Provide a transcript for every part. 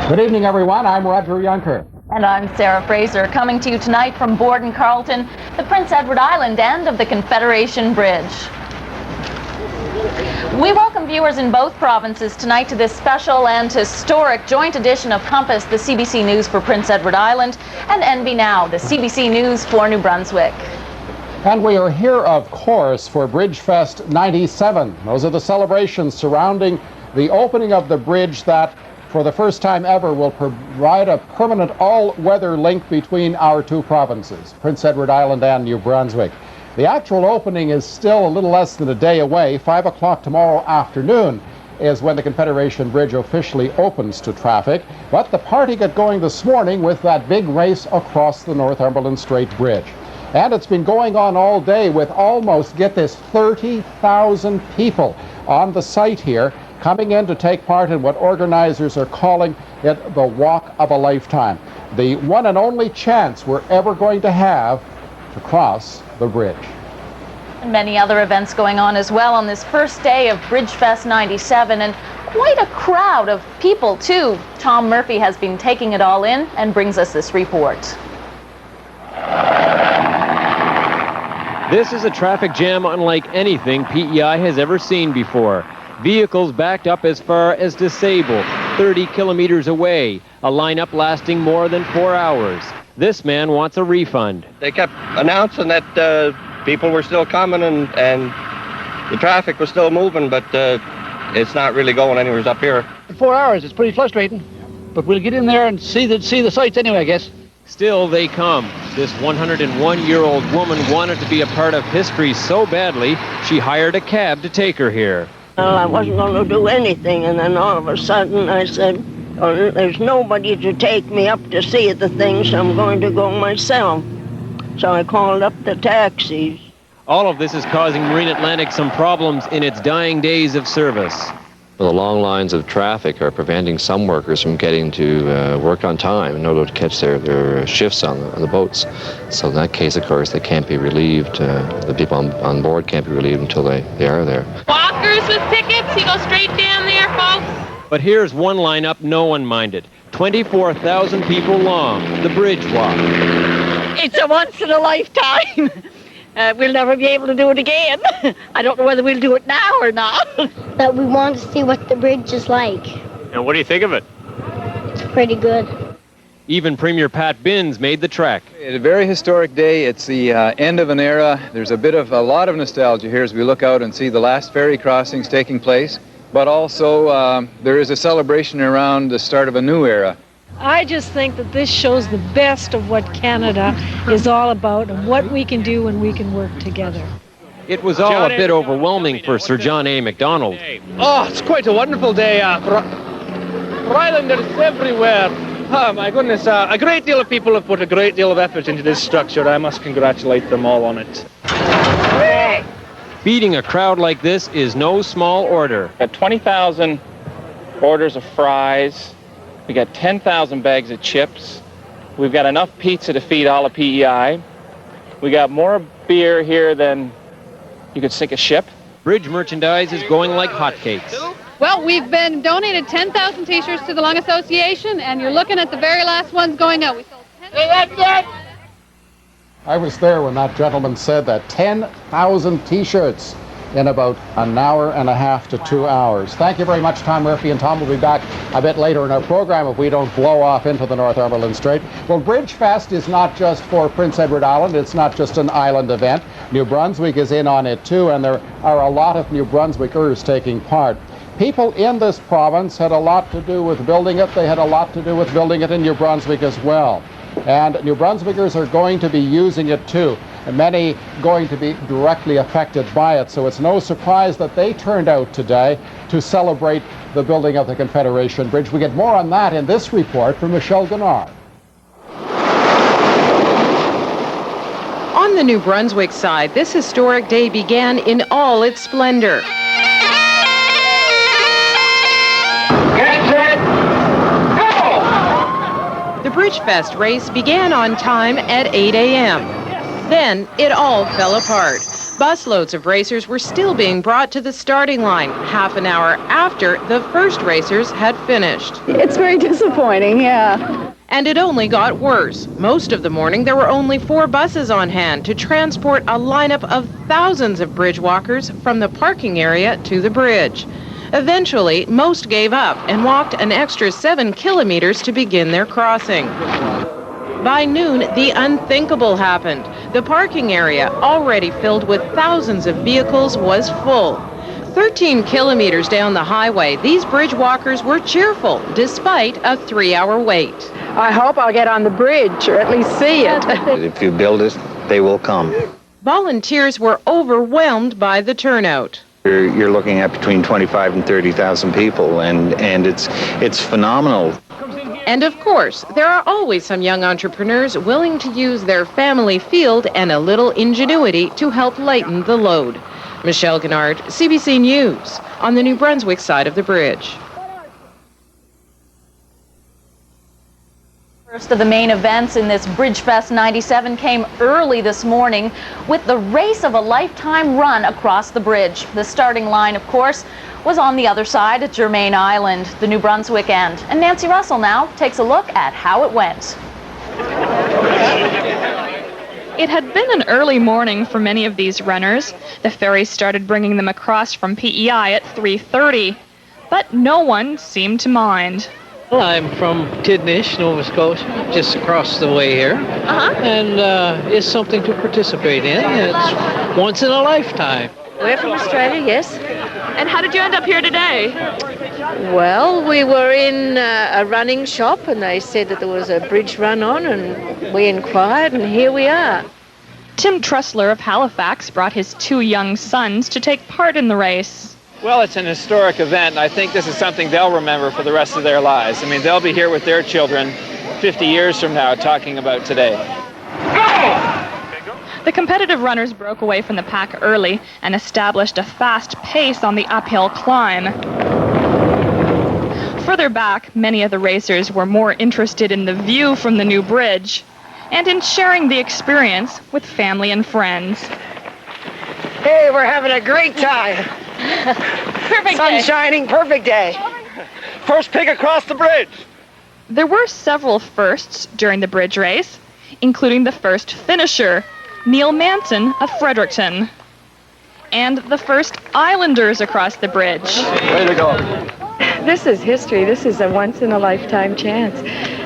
Good evening, everyone. I'm Roger Younker. And I'm Sara Fraser, coming to you tonight from Borden-Carleton, the Prince Edward Island end of the Confederation Bridge. We welcome viewers in both provinces tonight to this special and historic joint edition of Compass, the CBC News for Prince Edward Island, and NB Now, the CBC News for New Brunswick. And we are here, of course, for BridgeFest 97. Those are the celebrations surrounding the opening of the bridge that, for the first time ever, will provide a permanent all-weather link between our two provinces, Prince Edward Island and New Brunswick. The actual opening is still a little less than a day away. 5 o'clock tomorrow afternoon is when the Confederation Bridge officially opens to traffic. But the party got going this morning with that big race across the Northumberland Strait Bridge. And it's been going on all day with almost, get this, 30,000 people on the site here, coming in to take part in what organizers are calling it the Walk of a Lifetime, the one and only chance we're ever going to have to cross the bridge. And many other events going on as well on this first day of BridgeFest 97, and quite a crowd of people too. Tom Murphy has been taking it all in and brings us this report. This is a traffic jam unlike anything PEI has ever seen before. Vehicles backed up as far as Disabled, 30 kilometers away, a lineup lasting more than 4 hours. This man wants a refund. They kept announcing that people were still coming and the traffic was still moving, but it's not really going anywhere up here. 4 hours, it's pretty frustrating, but we'll get in there and see the sights anyway, I guess. Still, they come. This 101-year-old woman wanted to be a part of history so badly, she hired a cab to take her here. Well, I wasn't going to do anything, and then all of a sudden I said, oh, there's nobody to take me up to see the things, so I'm going to go myself. So I called up the taxis. All of this is causing Marine Atlantic some problems in its dying days of service. The long lines of traffic are preventing some workers from getting to work on time in order to catch their shifts on the boats. So in that case, of course, they can't be relieved. The people on board can't be relieved until they are there. Walkers with tickets, you go straight down there, folks. But here's one lineup no one minded. 24,000 people long, the Bridge Walk. It's a once in a lifetime. We'll never be able to do it again. I don't know whether we'll do it now or not. But we want to see what the bridge is like. And what do you think of it? It's pretty good. Even Premier Pat Binns made the trek. It's a very historic day. It's the end of an era. There's a lot of nostalgia here as we look out and see the last ferry crossings taking place. But also there is a celebration around the start of a new era. I just think that this shows the best of what Canada is all about and what we can do when we can work together. It was all a bit overwhelming for Sir John A. MacDonald. Oh, it's quite a wonderful day. For Islanders everywhere. Oh, my goodness. A great deal of people have put a great deal of effort into this structure. I must congratulate them all on it. Feeding a crowd like this is no small order. Got 20,000 orders of fries. We got 10,000 bags of chips. We've got enough pizza to feed all of PEI. We got more beer here than you could sink a ship. Bridge merchandise is going like hotcakes. Well, we've been donated 10,000 t-shirts to the Lung Association, and you're looking at the very last ones going out. We sold 10,000. I was there when that gentleman said that 10,000 t-shirts in about an hour and a half to 2 hours. Thank you very much, Tom Murphy, and Tom will be back a bit later in our program if we don't blow off into the Northumberland Strait. Well, BridgeFest is not just for Prince Edward Island, it's not just an island event. New Brunswick is in on it too, and there are a lot of New Brunswickers taking part. People in this province had a lot to do with building it. They had a lot to do with building it in New Brunswick as well. And New Brunswickers are going to be using it too, and many going to be directly affected by it. So it's no surprise that they turned out today to celebrate the building of the Confederation Bridge. We get more on that in this report from Michelle Gennard. On the New Brunswick side, this historic day began in all its splendor. The BridgeFest race began on time at 8 a.m. Then it all fell apart. Busloads of racers were still being brought to the starting line half an hour after the first racers had finished. It's very disappointing, yeah. And it only got worse. Most of the morning, there were only 4 buses on hand to transport a lineup of thousands of bridge walkers from the parking area to the bridge. Eventually, most gave up and walked an extra 7 kilometers to begin their crossing. By noon, the unthinkable happened. The parking area, already filled with thousands of vehicles, was full. 13 kilometers down the highway, these bridge walkers were cheerful, despite a 3-hour wait. I hope I'll get on the bridge, or at least see it. If you build it, they will come. Volunteers were overwhelmed by the turnout. You're looking at between 25 and 30,000 people, and it's phenomenal. And of course, there are always some young entrepreneurs willing to use their family field and a little ingenuity to help lighten the load. Michelle Gennard, CBC News, on the New Brunswick side of the bridge. First of the main events in this BridgeFest 97 came early this morning with the Race of a Lifetime run across the bridge. The starting line, of course, was on the other side at Germain Island, the New Brunswick end. And Nancy Russell now takes a look at how it went. It had been an early morning for many of these runners. The ferry started bringing them across from PEI at 3:30, but no one seemed to mind. Well, I'm from Tidnish, Nova Scotia, just across the way here, and it's something to participate in. It's once in a lifetime. We're from Australia, yes. And how did you end up here today? Well, we were in a running shop and they said that there was a bridge run on and we inquired and here we are. Tim Trussler of Halifax brought his 2 young sons to take part in the race. Well, it's an historic event, and I think this is something they'll remember for the rest of their lives. I mean, they'll be here with their children 50 years from now talking about today. The competitive runners broke away from the pack early and established a fast pace on the uphill climb. Further back, many of the racers were more interested in the view from the new bridge and in sharing the experience with family and friends. Hey, we're having a great time. Perfect Sun day. shining, perfect day. First pig across the bridge. There were several firsts during the bridge race, including the first finisher, Neil Manson of Fredericton, and the first Islanders across the bridge. Way to go. This is history. This is a once-in-a-lifetime chance.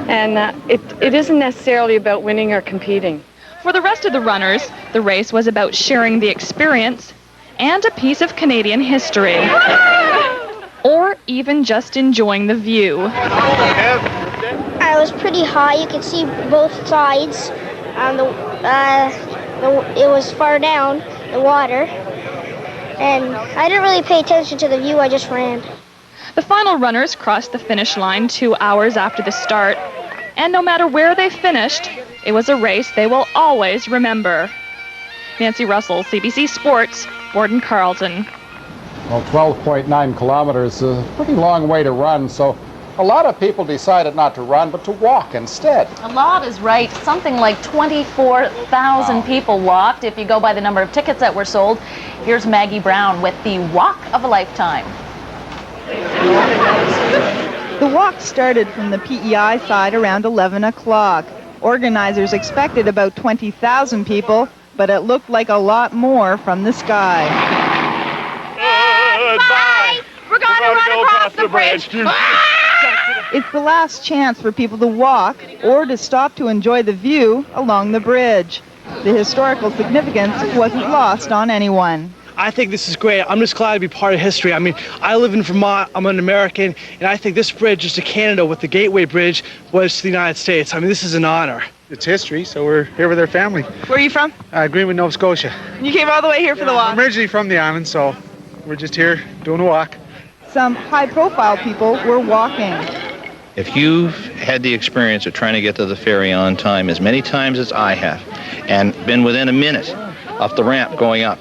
And it isn't necessarily about winning or competing. For the rest of the runners, the race was about sharing the experience and a piece of Canadian history. Or even just enjoying the view. It was pretty high. You could see both sides. It was far down, the water. And I didn't really pay attention to the view. I just ran. The final runners crossed the finish line 2 hours after the start. And no matter where they finished, it was a race they will always remember. Nancy Russell, CBC Sports, Borden Carlton. Well, 12.9 kilometers is a pretty long way to run, so a lot of people decided not to run, but to walk instead. A lot is right. Something like 24,000 people walked, if you go by the number of tickets that were sold. Here's Maggie Brown with the Walk of a Lifetime. The walk started from the PEI side around 11 o'clock. Organizers expected about 20,000 people, but it looked like a lot more from the sky. Goodbye. We're going to run across the bridge. It's the last chance for people to walk or to stop to enjoy the view along the bridge. The historical significance wasn't lost on anyone. I think this is great. I'm just glad to be part of history. I mean, I live in Vermont, I'm an American, and I think this bridge is to Canada what the Gateway Bridge was to the United States. I mean, this is an honor. It's history, so we're here with our family. Where are you from? Greenwood, Nova Scotia. You came all the way here for the walk? I'm originally from the island, so we're just here doing a walk. Some high-profile people were walking. If you've had the experience of trying to get to the ferry on time as many times as I have, and been within a minute of the ramp going up,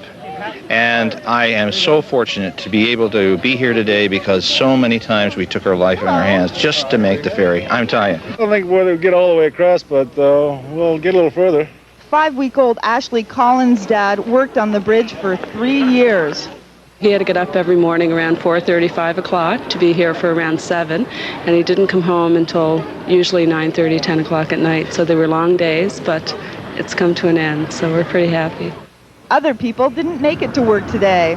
and I am so fortunate to be able to be here today because so many times we took our life in our hands just to make the ferry. I'm telling you. I don't think we'll get all the way across, but we'll get a little further. 5-week-old Ashley Collins' dad worked on the bridge for 3 years. He had to get up every morning around 4:30, 5 o'clock to be here for around 7, and he didn't come home until usually 9:30, 10 o'clock at night. So they were long days, but it's come to an end, so we're pretty happy. Other people didn't make it to work today.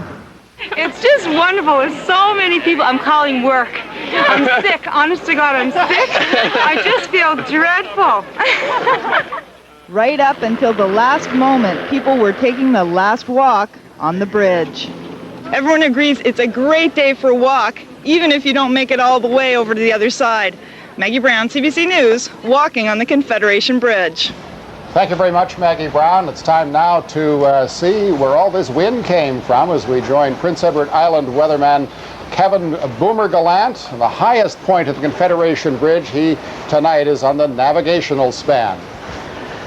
It's just wonderful. There's so many people. I'm calling work. I'm sick. Honest to God, I'm sick. I just feel dreadful. Right up until the last moment, people were taking the last walk on the bridge. Everyone agrees it's a great day for a walk, even if you don't make it all the way over to the other side. Maggie Brown, CBC News, walking on the Confederation Bridge. Thank you very much, Maggie Brown. It's time now to see where all this wind came from as we join Prince Edward Island weatherman Kevin Boomer Gallant. The highest point of the Confederation Bridge, he tonight is on the navigational span.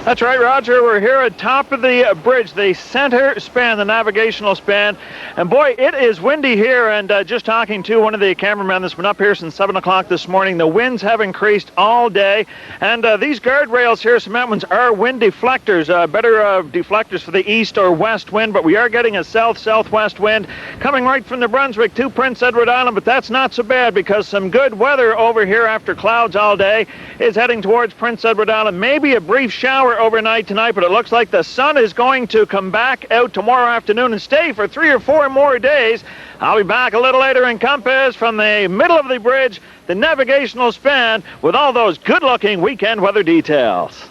That's right, Roger. We're here at top of the bridge, the center span, the navigational span. And boy, it is windy here. And just talking to one of the cameramen that's been up here since 7 o'clock this morning, the winds have increased all day. And these guardrails here, cement ones, are wind deflectors, better deflectors for the east or west wind. But we are getting a south-southwest wind coming right from the Brunswick to Prince Edward Island. But that's not so bad because some good weather over here after clouds all day is heading towards Prince Edward Island. Maybe a brief shower overnight tonight, but it looks like the sun is going to come back out tomorrow afternoon and stay for 3 or 4 more days. I'll be back a little later in Compass from the middle of the bridge, the navigational span, with all those good-looking weekend weather details.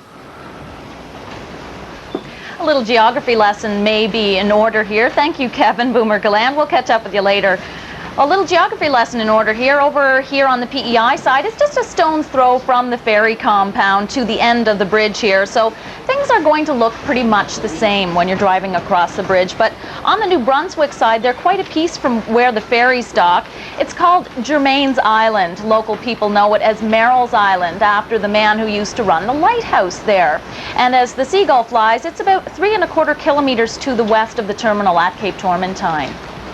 A little geography lesson may be in order here. Thank you, Kevin Boomer Gallant. We'll catch up with you later. A little geography lesson in order here. Over here on the PEI side, it's just a stone's throw from the ferry compound to the end of the bridge here. So things are going to look pretty much the same when you're driving across the bridge. But on the New Brunswick side, they're quite a piece from where the ferries dock. It's called Germain's Island. Local people know it as Merrill's Island, after the man who used to run the lighthouse there. And as the Seagull flies, it's about 3¼ kilometers to the west of the terminal at Cape Tormentine.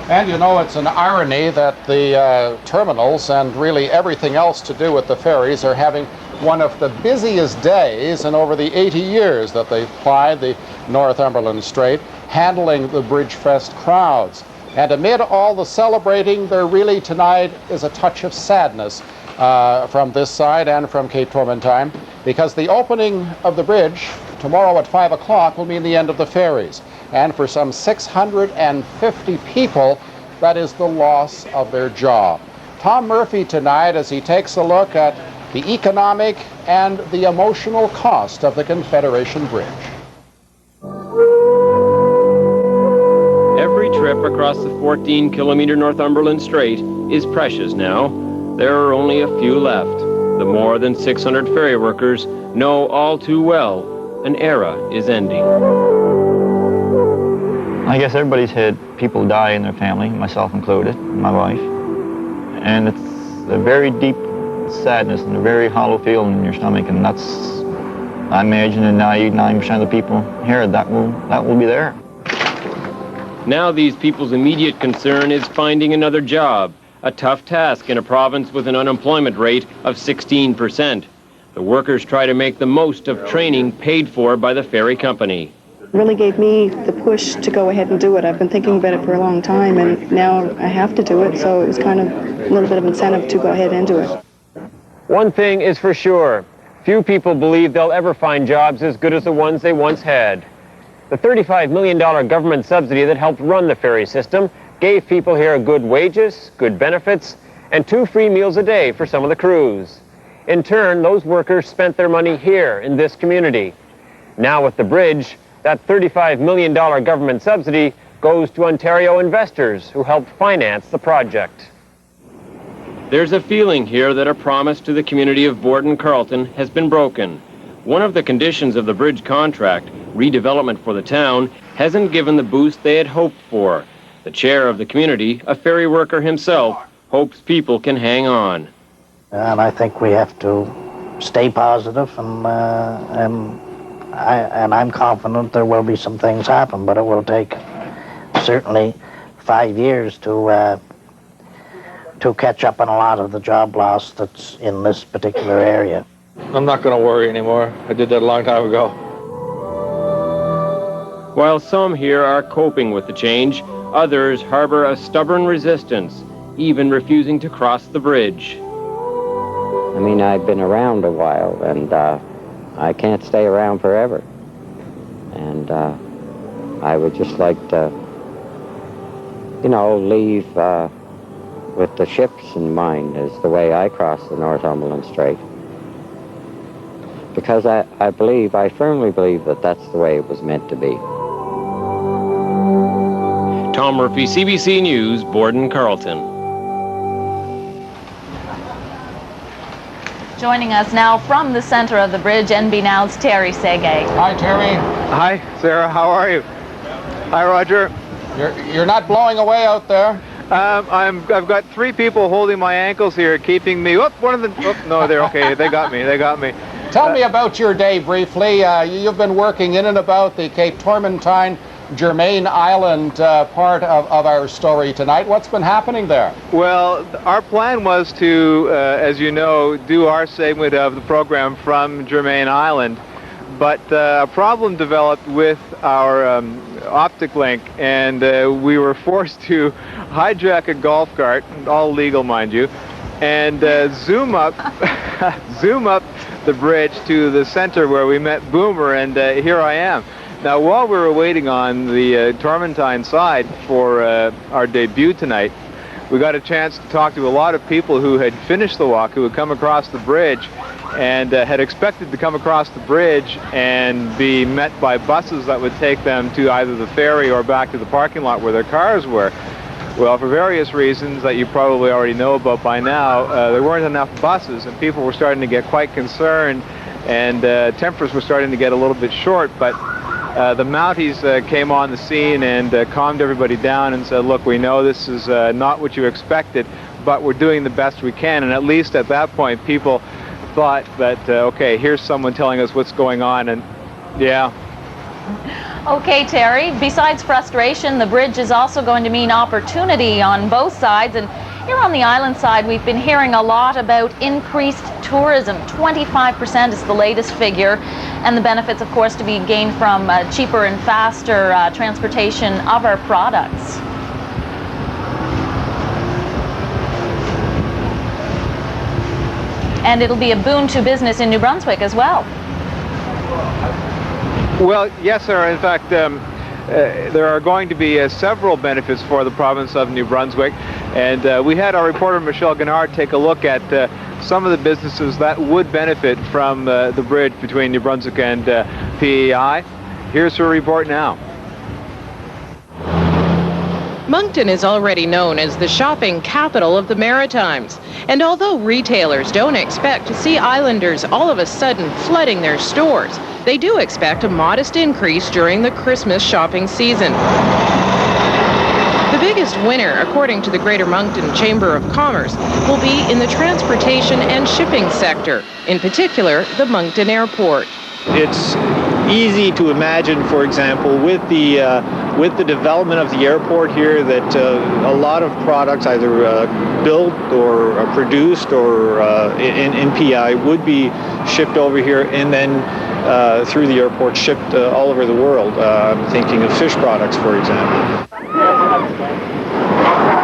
And you know, it's an irony that the terminals and really everything else to do with the ferries are having one of the busiest days in over the 80 years that they've plied the Northumberland Strait, handling the BridgeFest crowds. And amid all the celebrating, there really tonight is a touch of sadness from this side and from Cape Tormentine, because the opening of the bridge tomorrow at 5 o'clock will mean the end of the ferries. And for some 650 people, that is the loss of their job. Tom Murphy tonight, as he takes a look at the economic and the emotional cost of the Confederation Bridge. Every trip across the 14-kilometer Northumberland Strait is precious now. There are only a few left. The more than 600 ferry workers know all too well an era is ending. I guess everybody's had people die in their family, myself included, my wife. And it's a very deep sadness and a very hollow feeling in your stomach, and that's, I imagine, in 99% of the people here, that will be there. Now these people's immediate concern is finding another job, a tough task in a province with an unemployment rate of 16%. The workers try to make the most of training paid for by the ferry company. Really gave me the push to go ahead and do it. I've been thinking about it for a long time, and now I have to do it, so it was kind of a little bit of incentive to go ahead and do it. One thing is for sure, few people believe they'll ever find jobs as good as the ones they once had. The $35 million government subsidy that helped run the ferry system gave people here good wages, good benefits, and 2 free meals a day for some of the crews. In turn, those workers spent their money here in this community. Now with the bridge, that $35 million government subsidy goes to Ontario investors who helped finance the project. There's a feeling here that a promise to the community of Borden Carleton has been broken. One of the conditions of the bridge contract, redevelopment for the town, hasn't given the boost they had hoped for. The chair of the community, a ferry worker himself, hopes people can hang on. And I think we have to stay positive, and I'm confident there will be some things happen, but it will take certainly 5 years to catch up on a lot of the job loss that's in this particular area. I'm not going to worry anymore. I did that a long time ago. While some here are coping with the change, others harbor a stubborn resistance, even refusing to cross the bridge. I mean, I've been around a while, and I can't stay around forever. And I would just like to, you know, leave with the ships in mind as the way I cross the Northumberland Strait. Because I firmly believe that that's the way it was meant to be. Tom Murphy, CBC News, Borden, Carleton. Joining us now from the center of the bridge, NB Now's Terry Segay. Hi, Terry. Hi, Sarah. How are you? Hi, Roger. You're not blowing away out there. I've got 3 people holding my ankles here, keeping me. Oh, one of them. Oh, no, they're okay. They got me. They got me. Tell me about your day briefly. You've been working in and about the Cape Tormentine, Germain Island part of our story tonight. What's been happening there? Well, our plan was to, as you know, do our segment of the program from Germain Island, but a problem developed with our optic link, and we were forced to hijack a golf cart, all legal, mind you, and zoom up the bridge to the center where we met Boomer, and here I am. Now, while we were waiting on the Tormentine side for our debut tonight, we got a chance to talk to a lot of people who had finished the walk, who had come across the bridge, and had expected to come across the bridge and be met by buses that would take them to either the ferry or back to the parking lot where their cars were. Well, for various reasons that you probably already know about by now, there weren't enough buses, and people were starting to get quite concerned, and tempers were starting to get a little bit short, but the Mounties came on the scene and calmed everybody down and said, look, we know this is not what you expected, but we're doing the best we can. And at least at that point, people thought that, okay, here's someone telling us what's going on, and yeah. Okay, Terry, besides frustration, the bridge is also going to mean opportunity on both sides. And here on the island side, we've been hearing a lot about increased tourism. 25% is the latest figure. And the benefits, of course, to be gained from cheaper and faster transportation of our products. And it'll be a boon to business in New Brunswick as well. Well, yes, sir. In fact, there are going to be several benefits for the province of New Brunswick. And we had our reporter, Michelle Guinard, take a look at some of the businesses that would benefit from the bridge between New Brunswick and PEI. Here's her report now. Moncton is already known as the shopping capital of the Maritimes. And although retailers don't expect to see islanders all of a sudden flooding their stores, they do expect a modest increase during the Christmas shopping season. The biggest winner, according to the Greater Moncton Chamber of Commerce, will be in the transportation and shipping sector, in particular the Moncton Airport. It's easy to imagine, for example, with the development of the airport here, that a lot of products either built or produced or in PI would be shipped over here and then through the airport shipped all over the world. I'm thinking of fish products, for example.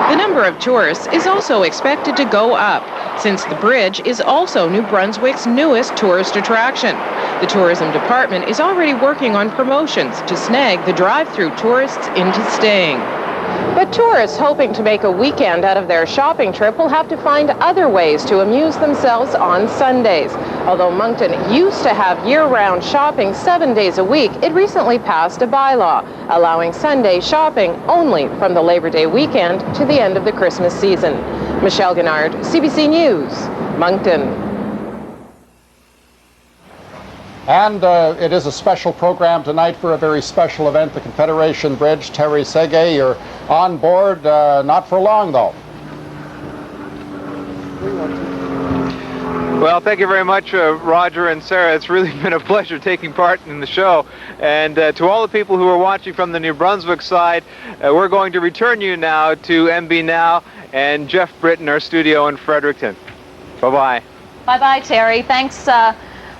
The number of tourists is also expected to go up, since the bridge is also New Brunswick's newest tourist attraction. The tourism department is already working on promotions to snag the drive-through tourists into staying. But tourists hoping to make a weekend out of their shopping trip will have to find other ways to amuse themselves on Sundays. Although Moncton used to have year-round shopping 7 days a week, it recently passed a bylaw allowing Sunday shopping only from the Labor Day weekend to the end of the Christmas season. Michelle Guinard, CBC News, Moncton. And it is a special program tonight for a very special event, the Confederation Bridge. Terry Segay, you're on board, not for long though. Well, thank you very much, Roger and Sarah. It's really been a pleasure taking part in the show. And to all the people who are watching from the New Brunswick side, we're going to return you now to MB Now and Jeff Britton, our studio in Fredericton. Bye-bye. Bye-bye, Terry. Thanks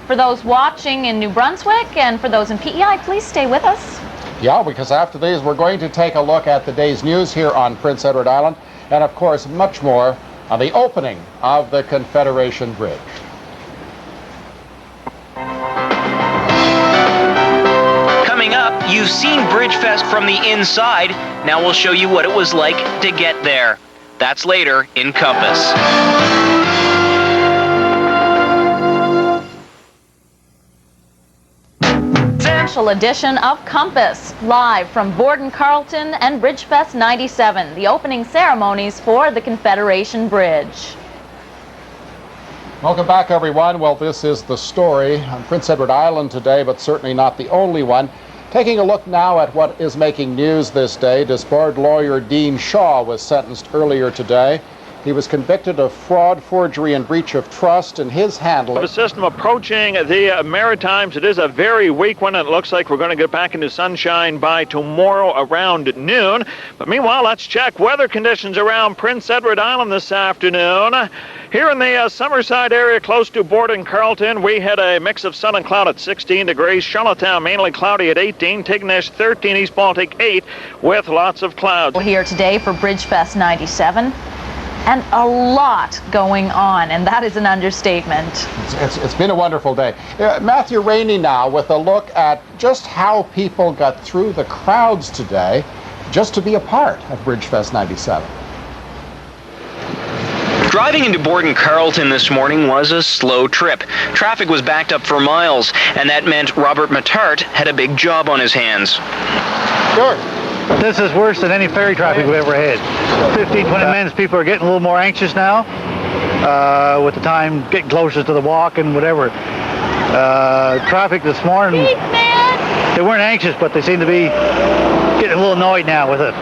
for those watching in New Brunswick, and for those in PEI, please stay with us. Yeah, because after these, we're going to take a look at the day's news here on Prince Edward Island, and of course, much more on the opening of the Confederation Bridge. Coming up, you've seen BridgeFest from the inside. Now we'll show you what it was like to get there. That's later in Compass. Special edition of Compass, live from Borden Carlton and BridgeFest 97, the opening ceremonies for the Confederation Bridge. Welcome back, everyone. Well, this is the story on Prince Edward Island today, but certainly not the only one. Taking a look now at what is making news this day, disbarred lawyer Dean Shaw was sentenced earlier today. He was convicted of fraud, forgery, and breach of trust in his handling. The system approaching the Maritimes. It is a very weak one. It looks like we're going to get back into sunshine by tomorrow around noon. But meanwhile, let's check weather conditions around Prince Edward Island this afternoon. Here in the Summerside area close to Borden Carlton, we had a mix of sun and cloud at 16 degrees. Charlottetown mainly cloudy at 18. Tignish 13. East Baltic 8 with lots of clouds. We're here today for BridgeFest 97. And a lot going on, and that is an understatement. It's been a wonderful day. Matthew Rainey now with a look at just how people got through the crowds today just to be a part of BridgeFest 97. Driving into Borden Carlton this morning was a slow trip. Traffic was backed up for miles, and that meant Robert Matart had a big job on his hands. Sure. This is worse than any ferry traffic we've ever had. 15, 20 minutes, people are getting a little more anxious now with the time getting closer to the walk and whatever. Traffic this morning, they weren't anxious, but they seem to be getting a little annoyed now with it.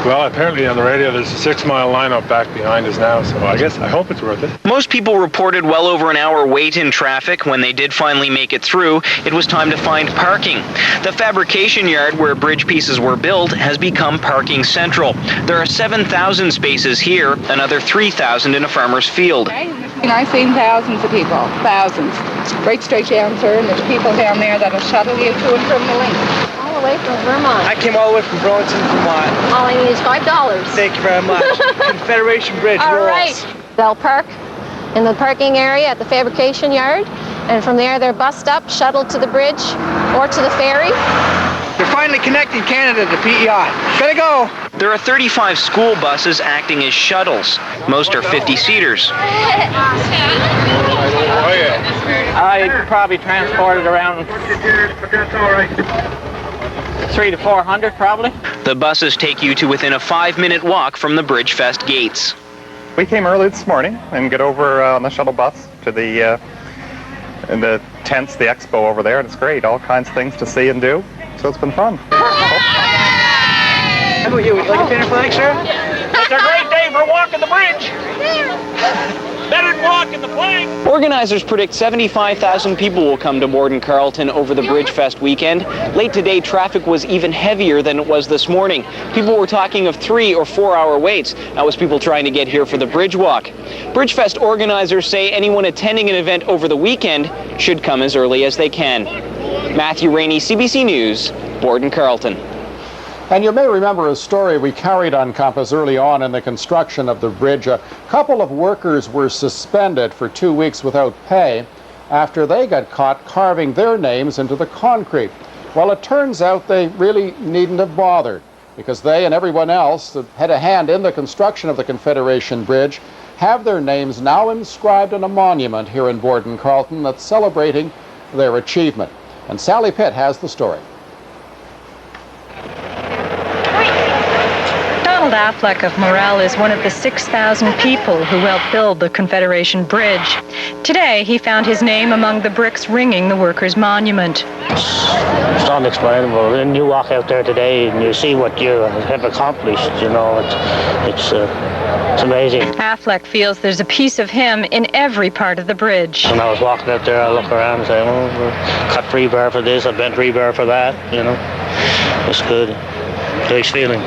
Well, apparently on the radio there's a 6-mile lineup back behind us now, so I hope it's worth it. Most people reported well over an hour wait in traffic. When they did finally make it through, it was time to find parking. The fabrication yard where bridge pieces were built has become parking central. There are 7,000 spaces here, another 3,000 in a farmer's field. I've seen thousands of people, thousands. Right straight down, sir, and there's people down there that'll shuttle you to and from the link. Away from Vermont. I came all the way from Burlington, Vermont. All I need is $5. Thank you very much. Confederation Bridge All rules. right. They'll park in the parking area at the fabrication yard, and from there they're bussed up, shuttled to the bridge or to the ferry. They're finally connecting Canada to PEI. Gotta go. There are 35 school buses acting as shuttles. Most are 50-seaters. I probably transported around 300 to 400 probably. The buses take you to within a 5-minute walk from the BridgeFest gates. We came early this morning and get over on the shuttle bus to the tents, the expo over there, and it's great. All kinds of things to see and do. So it's been fun. How about you? Would you like a pin and flag, sir? It's a great day for walking the bridge. Better than walking the flag. Organizers predict 75,000 people will come to Borden Carlton over the BridgeFest weekend. Late today, traffic was even heavier than it was this morning. People were talking of 3 or 4 hour waits. That was people trying to get here for the Bridge Walk. BridgeFest organizers say anyone attending an event over the weekend should come as early as they can. Matthew Rainey, CBC News, Borden Carlton. And you may remember a story we carried on Compass early on in the construction of the bridge. A couple of workers were suspended for 2 weeks without pay after they got caught carving their names into the concrete. Well, it turns out they really needn't have bothered, because they and everyone else that had a hand in the construction of the Confederation Bridge have their names now inscribed on a monument here in Borden Carlton that's celebrating their achievement. And Sally Pitt has the story. Donald Affleck of Morel is one of the 6,000 people who helped build the Confederation Bridge. Today, he found his name among the bricks ringing the workers' monument. It's unexplainable. And you walk out there today and you see what you have accomplished, you know, it's amazing. Affleck feels there's a piece of him in every part of the bridge. When I was walking out there, I look around and say, oh, cut rebar for this, I bent rebar for that, you know. It's good. Nice feeling.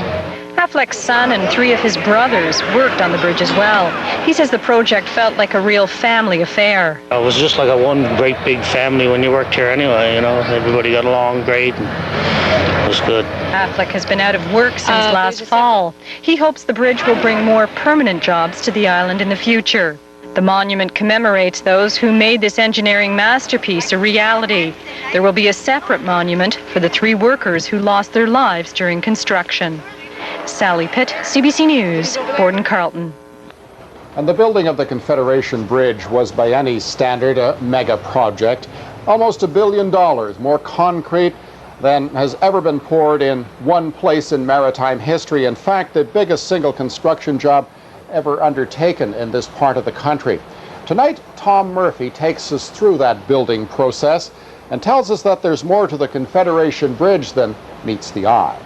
Affleck's son and 3 of his brothers worked on the bridge as well. He says the project felt like a real family affair. It was just like a one great big family when you worked here anyway, you know. Everybody got along great. It was good. Affleck has been out of work since last fall. He hopes the bridge will bring more permanent jobs to the island in the future. The monument commemorates those who made this engineering masterpiece a reality. There will be a separate monument for the 3 workers who lost their lives during construction. Sally Pitt, CBC News, Borden-Carleton. And the building of the Confederation Bridge was by any standard a mega project. Almost $1 billion, more concrete than has ever been poured in one place in maritime history. In fact, the biggest single construction job ever undertaken in this part of the country. Tonight, Tom Murphy takes us through that building process and tells us that there's more to the Confederation Bridge than meets the eye.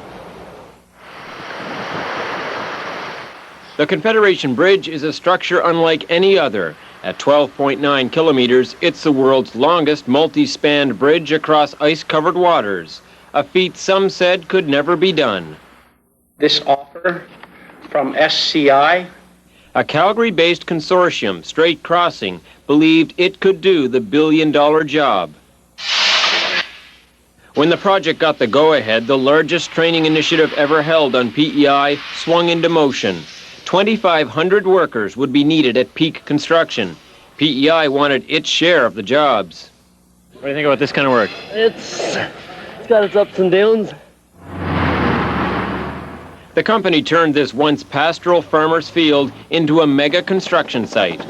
The Confederation Bridge is a structure unlike any other. At 12.9 kilometers, it's the world's longest multi-spanned bridge across ice-covered waters, a feat some said could never be done. This offer from SCI, a Calgary-based consortium, Straight Crossing, believed it could do the billion-dollar job. When the project got the go-ahead, the largest training initiative ever held on PEI swung into motion. 2,500 workers would be needed at peak construction. PEI wanted its share of the jobs. What do you think about this kind of work? it's got its ups and downs. The company turned this once pastoral farmer's field into a mega construction site.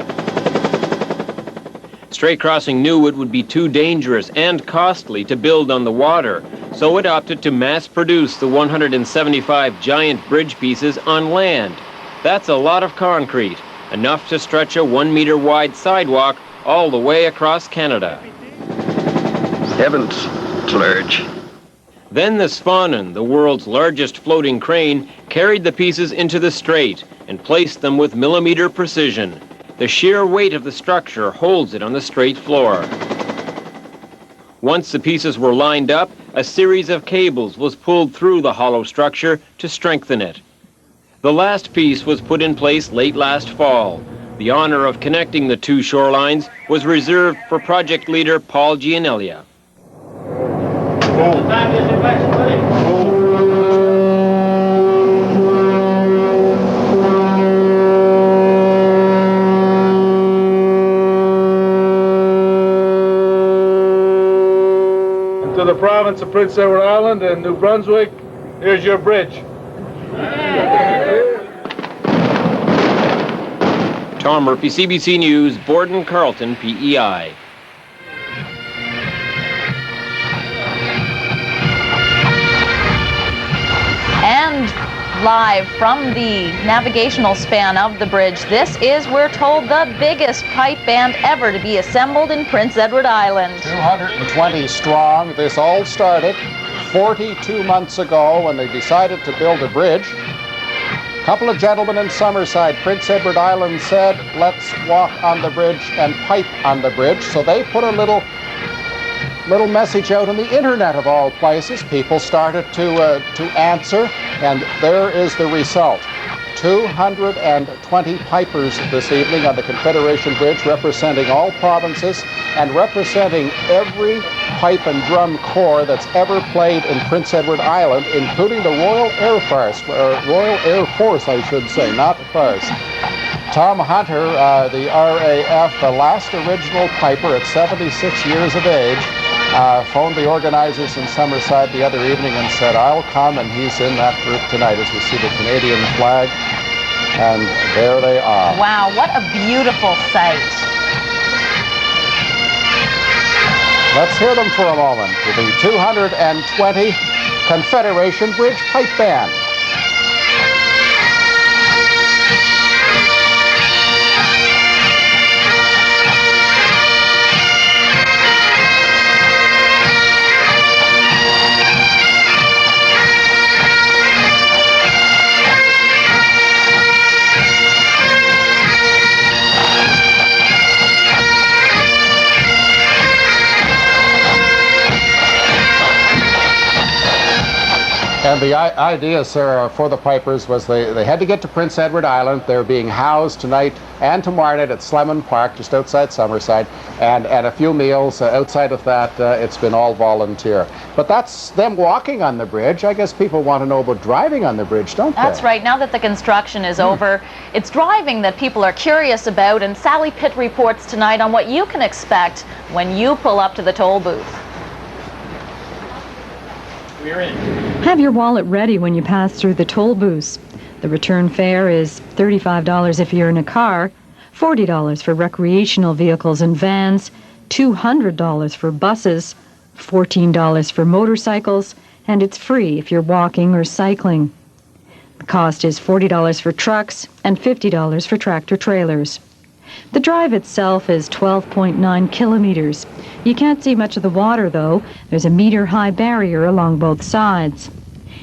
Straight Crossing knew it would be too dangerous and costly to build on the water, so it opted to mass produce the 175 giant bridge pieces on land. That's a lot of concrete, enough to stretch a 1-meter wide sidewalk all the way across Canada. Heavens, it's large. Then the Svanen, the world's largest floating crane, carried the pieces into the strait and placed them with millimeter precision. The sheer weight of the structure holds it on the strait floor. Once the pieces were lined up, a series of cables was pulled through the hollow structure to strengthen it. The last piece was put in place late last fall. The honor of connecting the 2 shorelines was reserved for project leader Paul Gianelia. To the province of Prince Edward Island and New Brunswick, here's your bridge. Tom Murphy, CBC News, Borden-Carleton, PEI. And live from the navigational span of the bridge, this is, we're told, the biggest pipe band ever to be assembled in Prince Edward Island. 220 strong. This all started 42 months ago when they decided to build a bridge. A couple of gentlemen in Summerside, Prince Edward Island, said, let's walk on the bridge and pipe on the bridge. So they put a little message out on the internet of all places. People started to answer, and there is the result. 220 pipers this evening on the Confederation Bridge, representing all provinces and representing every pipe and drum corps that's ever played in Prince Edward Island, including the Royal Air Force, I should say, not the Force. Tom Hunter, the RAF, the last original piper at 76 years of age, phoned the organizers in Summerside the other evening and said, I'll come, and he's in that group tonight as we see the Canadian flag. And there they are. Wow, what a beautiful sight. Let's hear them for a moment with the 220 Confederation Bridge Pipe Band. And the idea, Sarah, for the Pipers was they had to get to Prince Edward Island. They're being housed tonight and tomorrow night at Slemon Park, just outside Summerside, and a few meals. Outside of that, it's been all volunteer. But that's them walking on the bridge. I guess people want to know about driving on the bridge, don't they? That's right. Now that the construction is over, it's driving that people are curious about, and Sally Pitt reports tonight on what you can expect when you pull up to the toll booth. We're in. Have your wallet ready when you pass through the toll booths. The return fare is $35 if you're in a car, $40 for recreational vehicles and vans, $200 for buses, $14 for motorcycles, and it's free if you're walking or cycling. The cost is $40 for trucks and $50 for tractor trailers. The drive itself is 12.9 kilometers. You can't see much of the water, though. There's a meter-high barrier along both sides.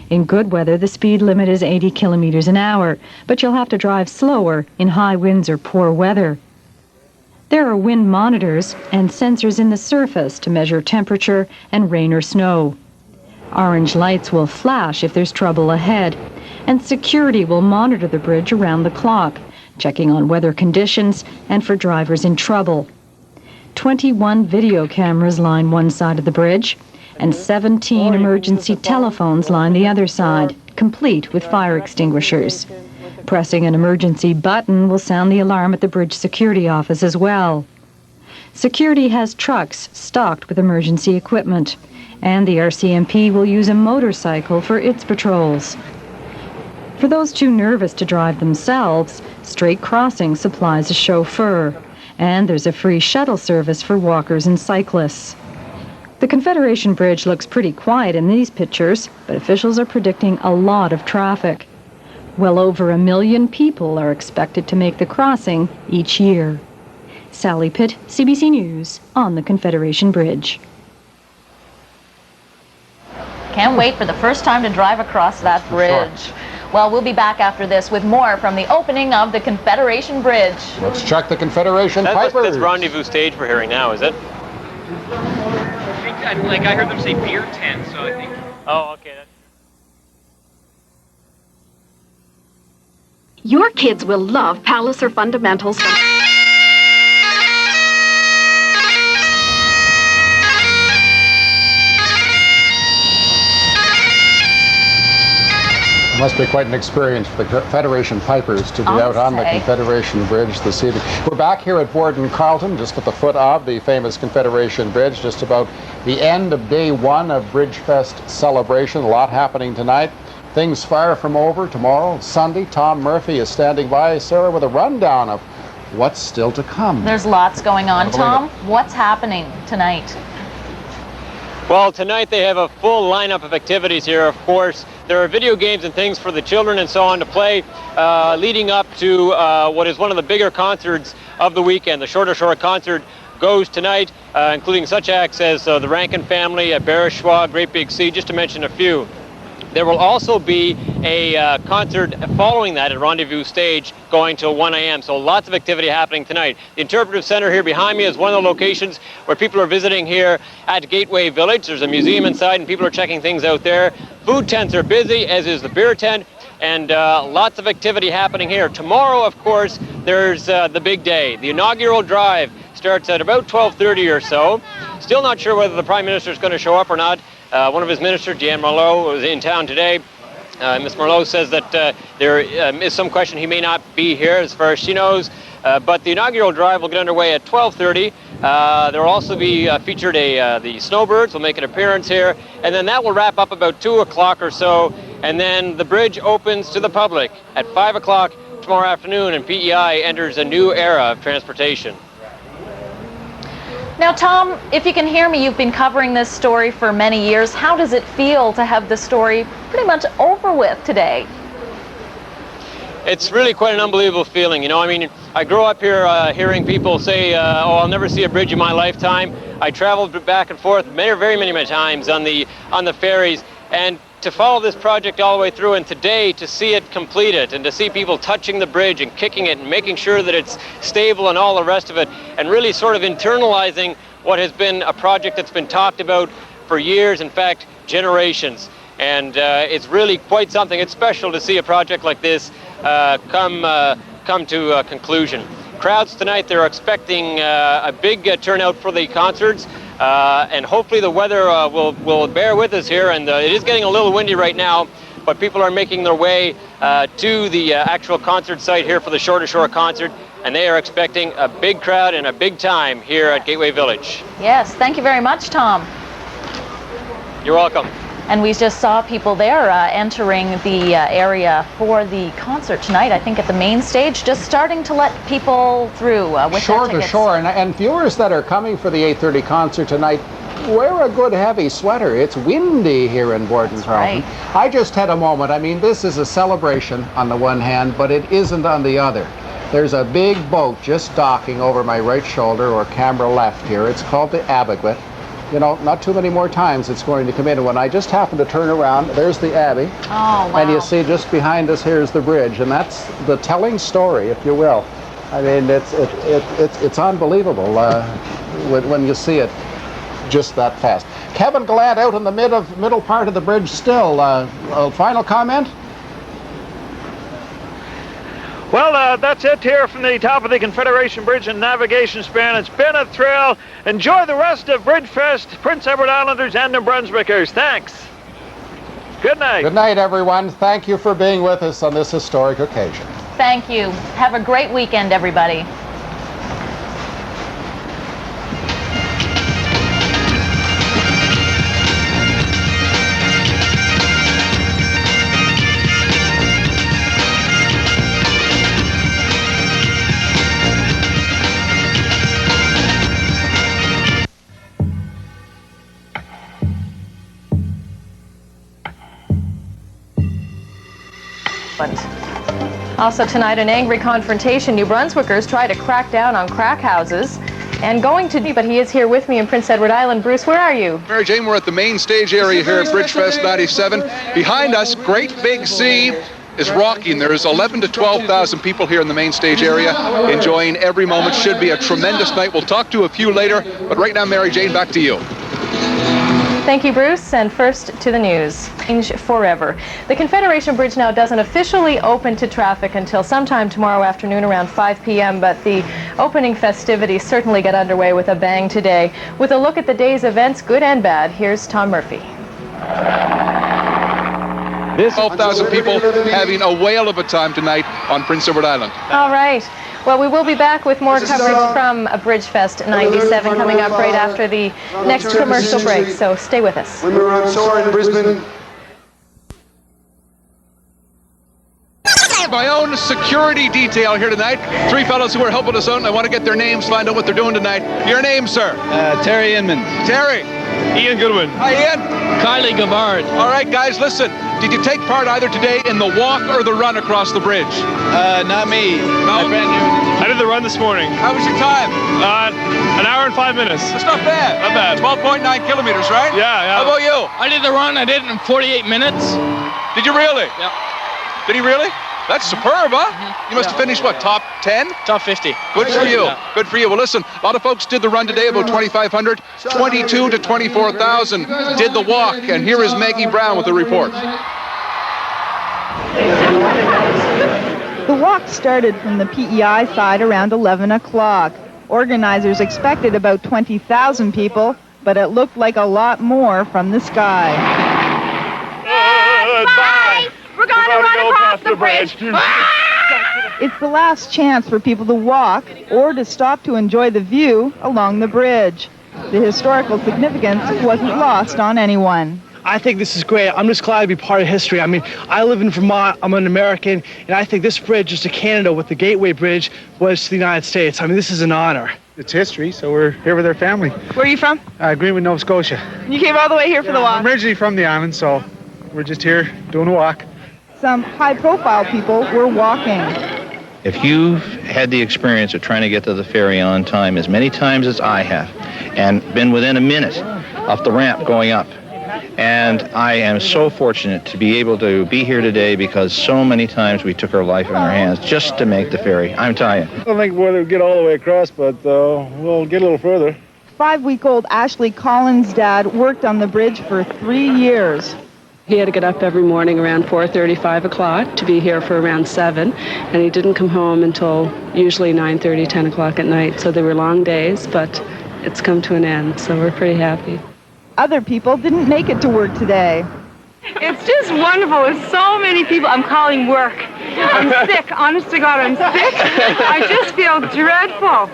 In good weather, the speed limit is 80 kilometers an hour, but you'll have to drive slower in high winds or poor weather. There are wind monitors and sensors in the surface to measure temperature and rain or snow. Orange lights will flash if there's trouble ahead, and security will monitor the bridge around the clock, checking on weather conditions and for drivers in trouble. 21 video cameras line one side of the bridge, and 17 emergency telephones line the other side, complete with fire extinguishers. Pressing an emergency button will sound the alarm at the bridge security office as well. Security has trucks stocked with emergency equipment, and the RCMP will use a motorcycle for its patrols. For those too nervous to drive themselves, Straight Crossing supplies a chauffeur, and there's a free shuttle service for walkers and cyclists. The Confederation Bridge looks pretty quiet in these pictures, but officials are predicting a lot of traffic. Well over 1 million people are expected to make the crossing each year. Sally Pitt, CBC News, on the Confederation Bridge. Can't wait for the first time to drive across that bridge. Sure. Well, we'll be back after this with more from the opening of the Confederation Bridge. Let's check the Confederation Pipers. That's rendezvous stage we're hearing now, is it? I heard them say beer tent, so I think. Oh, okay. Your kids will love Palliser Fundamentals. It must be quite an experience for the Confederation Pipers to be out on the Confederation Bridge this evening. We're back here at Borden Carlton, just at the foot of the famous Confederation Bridge, just about the end of day one of BridgeFest celebration. A lot happening tonight. Things far from over. Tomorrow, Sunday, Tom Murphy is standing by, Sarah, with a rundown of what's still to come. There's lots going on. Tom, what's happening tonight? Well, tonight they have a full lineup of activities here, of course. There are video games and things for the children and so on to play, leading up to what is one of the bigger concerts of the weekend. The Shorter Shore concert goes tonight, including such acts as the Rankin Family, Barishwa, Great Big Sea, just to mention a few. There will also be a concert following that at Rendezvous Stage going till 1 a.m. So lots of activity happening tonight. The Interpretive Center here behind me is one of the locations where people are visiting here at Gateway Village. There's a museum inside and people are checking things out there. Food tents are busy, as is the beer tent, and lots of activity happening here. Tomorrow, of course, there's the big day. The inaugural drive starts at about 12:30 or so. Still not sure whether the Prime Minister is going to show up or not. One of his ministers, Jean Merlot, was in town today. Ms. Merlot says that there is some question he may not be here as far as she knows. But the inaugural drive will get underway at 12:30. There will also be featured the Snowbirds will make an appearance here. And then that will wrap up about 2 o'clock or so. And then the bridge opens to the public at 5 o'clock tomorrow afternoon, and PEI enters a new era of transportation. Now, Tom, if you can hear me, you've been covering this story for many years. How does it feel to have the story pretty much over with today? It's really quite an unbelievable feeling. You know, I mean, I grew up here hearing people say, oh, I'll never see a bridge in my lifetime. I traveled back and forth very many times on the ferries, and to follow this project all the way through, and today to see it completed and to see people touching the bridge and kicking it and making sure that it's stable and all the rest of it, and really sort of internalizing what has been a project that's been talked about for years, in fact, generations. And it's really quite something. It's special to see a project like this come to a conclusion. Crowds tonight, they're expecting a big turnout for the concerts, and hopefully the weather will bear with us here, and it is getting a little windy right now, but people are making their way to the actual concert site here for the Shore to Shore concert, and they are expecting a big crowd and a big time here at Gateway Village. Yes, thank you very much, Tom. You're welcome. And we just saw people there entering the area for the concert tonight, I think at the main stage, just starting to let people through with Shore their to tickets. Shore, and viewers that are coming for the 8:30 concert tonight, wear a good heavy sweater. It's windy here in Borden Carlton. Right. I just had a moment. I mean, this is a celebration on the one hand, but it isn't on the other. There's a big boat just docking over my right shoulder or camera left here. It's called the Abbey. You know, not too many more times it's going to come in. And when I just happen to turn around, there's the Abbey. Oh, wow. And you see just behind us here's the bridge, and that's the telling story, if you will. I mean, it's unbelievable when you see it just that fast. Kevin Gallant out in the middle part of the bridge still. A final comment? Well, that's it here from the top of the Confederation Bridge and Navigation Span. It's been a thrill. Enjoy the rest of BridgeFest, Prince Edward Islanders and New Brunswickers. Thanks. Good night. Good night, everyone. Thank you for being with us on this historic occasion. Thank you. Have a great weekend, everybody. Also tonight, an angry confrontation. New Brunswickers try to crack down on crack houses and but he is here with me in Prince Edward Island. Bruce, where are you? Mary Jane, we're at the main stage area here at BridgeFest 97. Behind us, Great Big Sea is rocking. There's 11 to 12,000 people here in the main stage area enjoying every moment. Should be a tremendous night. We'll talk to a few later, but right now, Mary Jane, back to you. Thank you, Bruce. And first to the news. Change forever. The Confederation Bridge now doesn't officially open to traffic until sometime tomorrow afternoon around 5 p.m., but the opening festivities certainly get underway with a bang today. With a look at the day's events, good and bad, here's Tom Murphy. 12,000 people having a whale of a time tonight on Prince Edward Island. All right. Well, we will be back with more coverage from BridgeFest 97 coming up right after the next commercial break, so stay with us. When we were on shore in Brisbane. My own security detail here tonight. Three fellows who are helping us out, and I want to get their names, find out what they're doing tonight. Your name, sir? Terry Inman. Terry. Ian Goodwin. Hi, Ian. Kylie Gavard. All right, guys, listen. Did you take part either today in the walk or the run across the bridge? Not me. No? I did the run this morning. How was your time? An hour and 5 minutes. That's not bad. Not bad. 12.9 kilometers, right? Yeah. How about you? I did the run. I did it in 48 minutes. Did you really? Yeah. Did he really? That's superb, huh? You must have finished, what, top 10? Top 50. Good for you. Good for you. Well, listen, a lot of folks did the run today, about 2,500. 22 to 24,000 did the walk. And here is Maggie Brown with the report. The walk started from the PEI side around 11 o'clock. Organizers expected about 20,000 people, but it looked like a lot more from the sky. Goodbye! We're going to run across the bridge! It's the last chance for people to walk or to stop to enjoy the view along the bridge. The historical significance wasn't lost on anyone. I think this is great. I'm just glad to be part of history. I mean, I live in Vermont, I'm an American, and I think this bridge is to Canada what the Gateway Bridge was to the United States. I mean, this is an honor. It's history, so we're here with our family. Where are you from? Greenwood, Nova Scotia. You came all the way here for the walk? I'm originally from the island, so we're just here doing a walk. Some high-profile people were walking. If you've had the experience of trying to get to the ferry on time as many times as I have, and been within a minute of the ramp going up, and I am so fortunate to be able to be here today because so many times we took our life in our hands just to make the ferry. I'm telling you. I don't think we'll get all the way across, but we'll get a little further. 5-week-old Ashley Collins' dad worked on the bridge for 3 years. He had to get up every morning around 4:30, 5 o'clock to be here for around 7, and he didn't come home until usually 9:30, 10 o'clock at night. So they were long days, but it's come to an end, so we're pretty happy. Other people didn't make it to work today. It's just wonderful. There's so many people. I'm calling work. I'm sick. Honest to God, I'm sick. I just feel dreadful.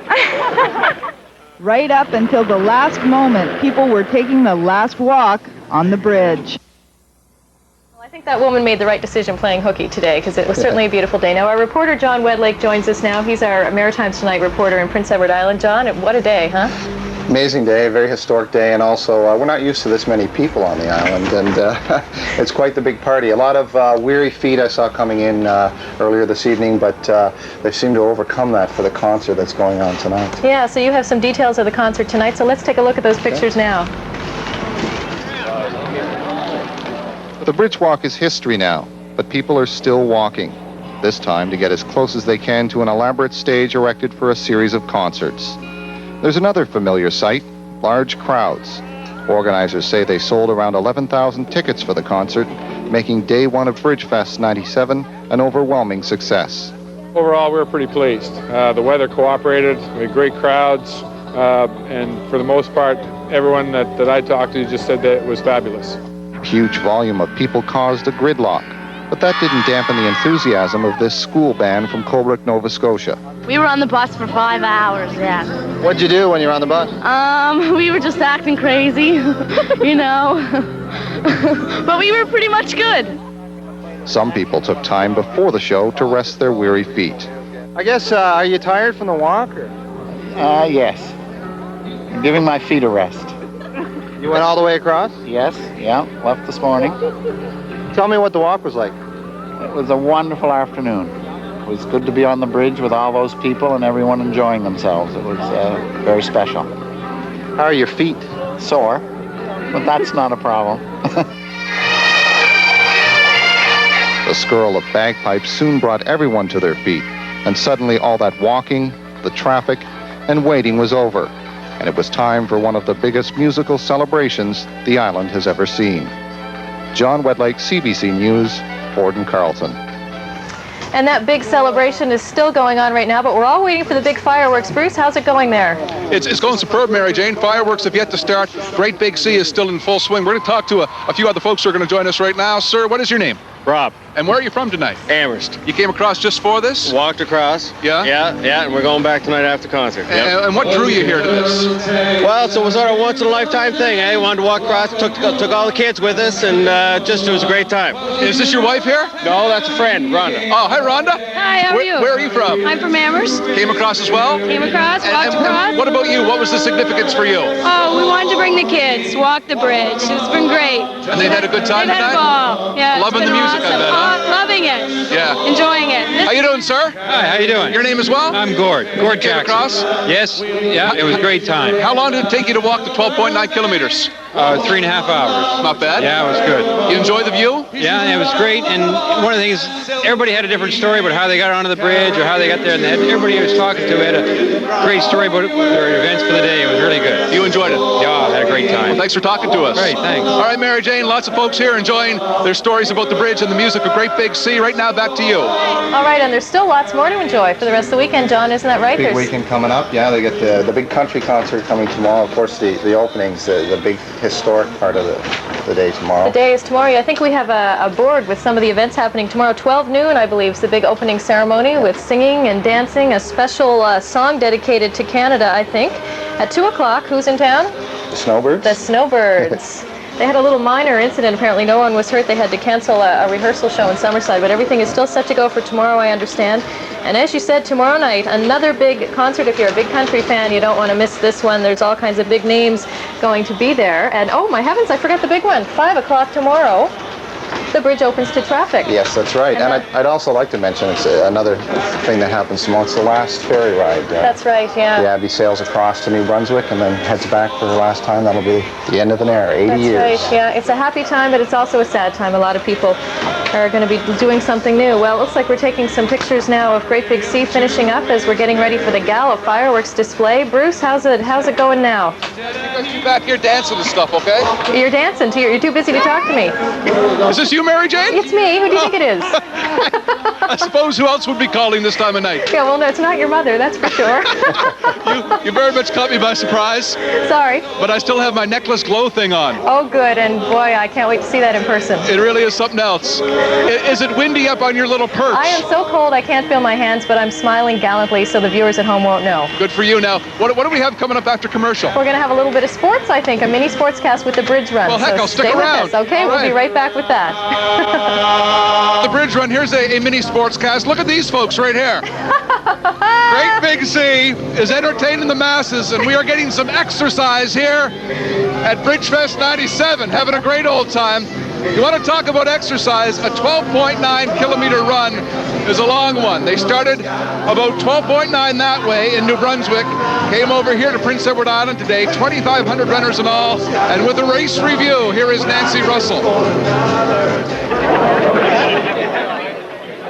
Right up until the last moment, people were taking the last walk on the bridge. I think that woman made the right decision playing hooky today, because it was certainly a beautiful day. Now, our reporter John Wedlake joins us now. He's our Maritimes Tonight reporter in Prince Edward Island. John, what a day, huh? Amazing day, a very historic day, and also we're not used to this many people on the island, and it's quite the big party. A lot of weary feet I saw coming in earlier this evening, but they seem to overcome that for the concert that's going on tonight. Yeah, so you have some details of the concert tonight, so let's take a look at those pictures now. The Bridge Walk is history now, but people are still walking, this time to get as close as they can to an elaborate stage erected for a series of concerts. There's another familiar sight, large crowds. Organizers say they sold around 11,000 tickets for the concert, making day one of BridgeFest 97 an overwhelming success. Overall, we were pretty pleased. The weather cooperated, we had great crowds, and for the most part, everyone that I talked to just said that it was fabulous. Huge volume of people caused a gridlock, but that didn't dampen the enthusiasm of this school band from Colebrook, Nova Scotia. We were on the bus for 5 hours, yeah. What'd you do when you were on the bus? We were just acting crazy, you know. But we were pretty much good. Some people took time before the show to rest their weary feet. I guess, are you tired from the walk? Or? Yes. I'm giving my feet a rest. You went all the way across? Yes, yeah, left this morning. Tell me what the walk was like. It was a wonderful afternoon. It was good to be on the bridge with all those people and everyone enjoying themselves. It was very special. How are your feet? Sore, but that's not a problem. The skirl of bagpipes soon brought everyone to their feet, and suddenly all that walking, the traffic, and waiting was over, and it was time for one of the biggest musical celebrations the island has ever seen. John Wedlake, CBC News, Borden Carlton. And that big celebration is still going on right now, but we're all waiting for the big fireworks. Bruce, how's it going there? It's going superb, Mary Jane. Fireworks have yet to start. Great Big Sea is still in full swing. We're going to talk to a few other folks who are going to join us right now. Sir, what is your name? Rob. And where are you from tonight? Amherst. You came across just for this? Walked across. Yeah? Yeah, and we're going back tonight after concert. Yep. And what drew you here to this? Well, so it was sort of a once-in-a-lifetime thing, eh? Wanted to walk across, took all the kids with us, and it was a great time. Is this your wife here? No, that's a friend, Rhonda. Oh, hi, Rhonda. Hi, how are you? Where are you from? I'm from Amherst. Came across as well? Came across, walked across. What about you? What was the significance for you? Oh, we wanted to bring the kids, walk the bridge. It's been great. And they've had a good time tonight? They've had a ball. Yeah, loving the music, awesome. I bet, huh? Loving it. Yeah. Enjoying it. How you doing, sir? Hi, how you doing? Your name as well? I'm Gord. Gord Jackson. Across? Yes. Yeah, it was a great time. How long did it take you to walk the 12.9 kilometers? 3.5 hours. Not bad. Yeah, it was good. You enjoy the view? Yeah, it was great. And one of the things, everybody had a different story about how they got onto the bridge or how they got there. And everybody I was talking to had a great story about their events for the day. It was really good. You enjoyed it? Yeah, I had a great time. Well, thanks for talking to us. Great, thanks. All right, Mary Jane, lots of folks here enjoying their stories about the bridge and the music of Great Big Sea. Right now, back to you. All right, and there's still lots more to enjoy for the rest of the weekend, John, isn't that right? Big weekend coming up. Yeah, they get the big country concert coming tomorrow. Of course, the openings, the big historic part of the day tomorrow. The day is tomorrow. I think we have a board with some of the events happening tomorrow. 12 noon, I believe, is the big opening ceremony with singing and dancing, a special song dedicated to Canada, I think. At 2 o'clock, who's in town? The Snowbirds. The Snowbirds. They had a little minor incident. Apparently no one was hurt. They had to cancel a rehearsal show in Summerside, but everything is still set to go for tomorrow, I understand. And as you said, tomorrow night, another big concert. If you're a big country fan, you don't want to miss this one. There's all kinds of big names going to be there. And oh my heavens, I forgot the big one. 5 o'clock tomorrow, the bridge opens to traffic. Yes, that's right. And I'd also like to mention it's another thing that happens tomorrow. It's the last ferry ride. That's right, yeah. The Abbey sails across to New Brunswick and then heads back for her last time. That'll be the end of an era, 80 years. That's right, yeah. It's a happy time, but it's also a sad time. A lot of people are going to be doing something new. Well, it looks like we're taking some pictures now of Great Big Sea finishing up as we're getting ready for the gala fireworks display. Bruce, how's it going now? You back here dancing and stuff, okay? You're dancing. You're too busy to talk to me. Is this you, Mary Jane? It's me. Who do you think it is? I suppose who else would be calling this time of night? Yeah, well, no, it's not your mother, that's for sure. You very much caught me by surprise. Sorry. But I still have my necklace glow thing on. Oh, good, and boy, I can't wait to see that in person. It really is something else. Is it windy up on your little perch? I am so cold I can't feel my hands, but I'm smiling gallantly so the viewers at home won't know. Good for you. Now, what do we have coming up after commercial? We're going to have a little bit of sports, I think, a mini sportscast with the Bridge Run. Well, heck, so I'll stick stay around. With us, okay? We'll be right back with that. The Bridge Run, here's a mini sportscast. Look at these folks right here. Great Big Sea is entertaining the masses, and we are getting some exercise here at BridgeFest 97, having a great old time. You want to talk about exercise, a 12.9 kilometer run is a long one. They started about 12.9 that way in New Brunswick, came over here to Prince Edward Island today, 2,500 runners in all, and with a race review, here is Nancy Russell.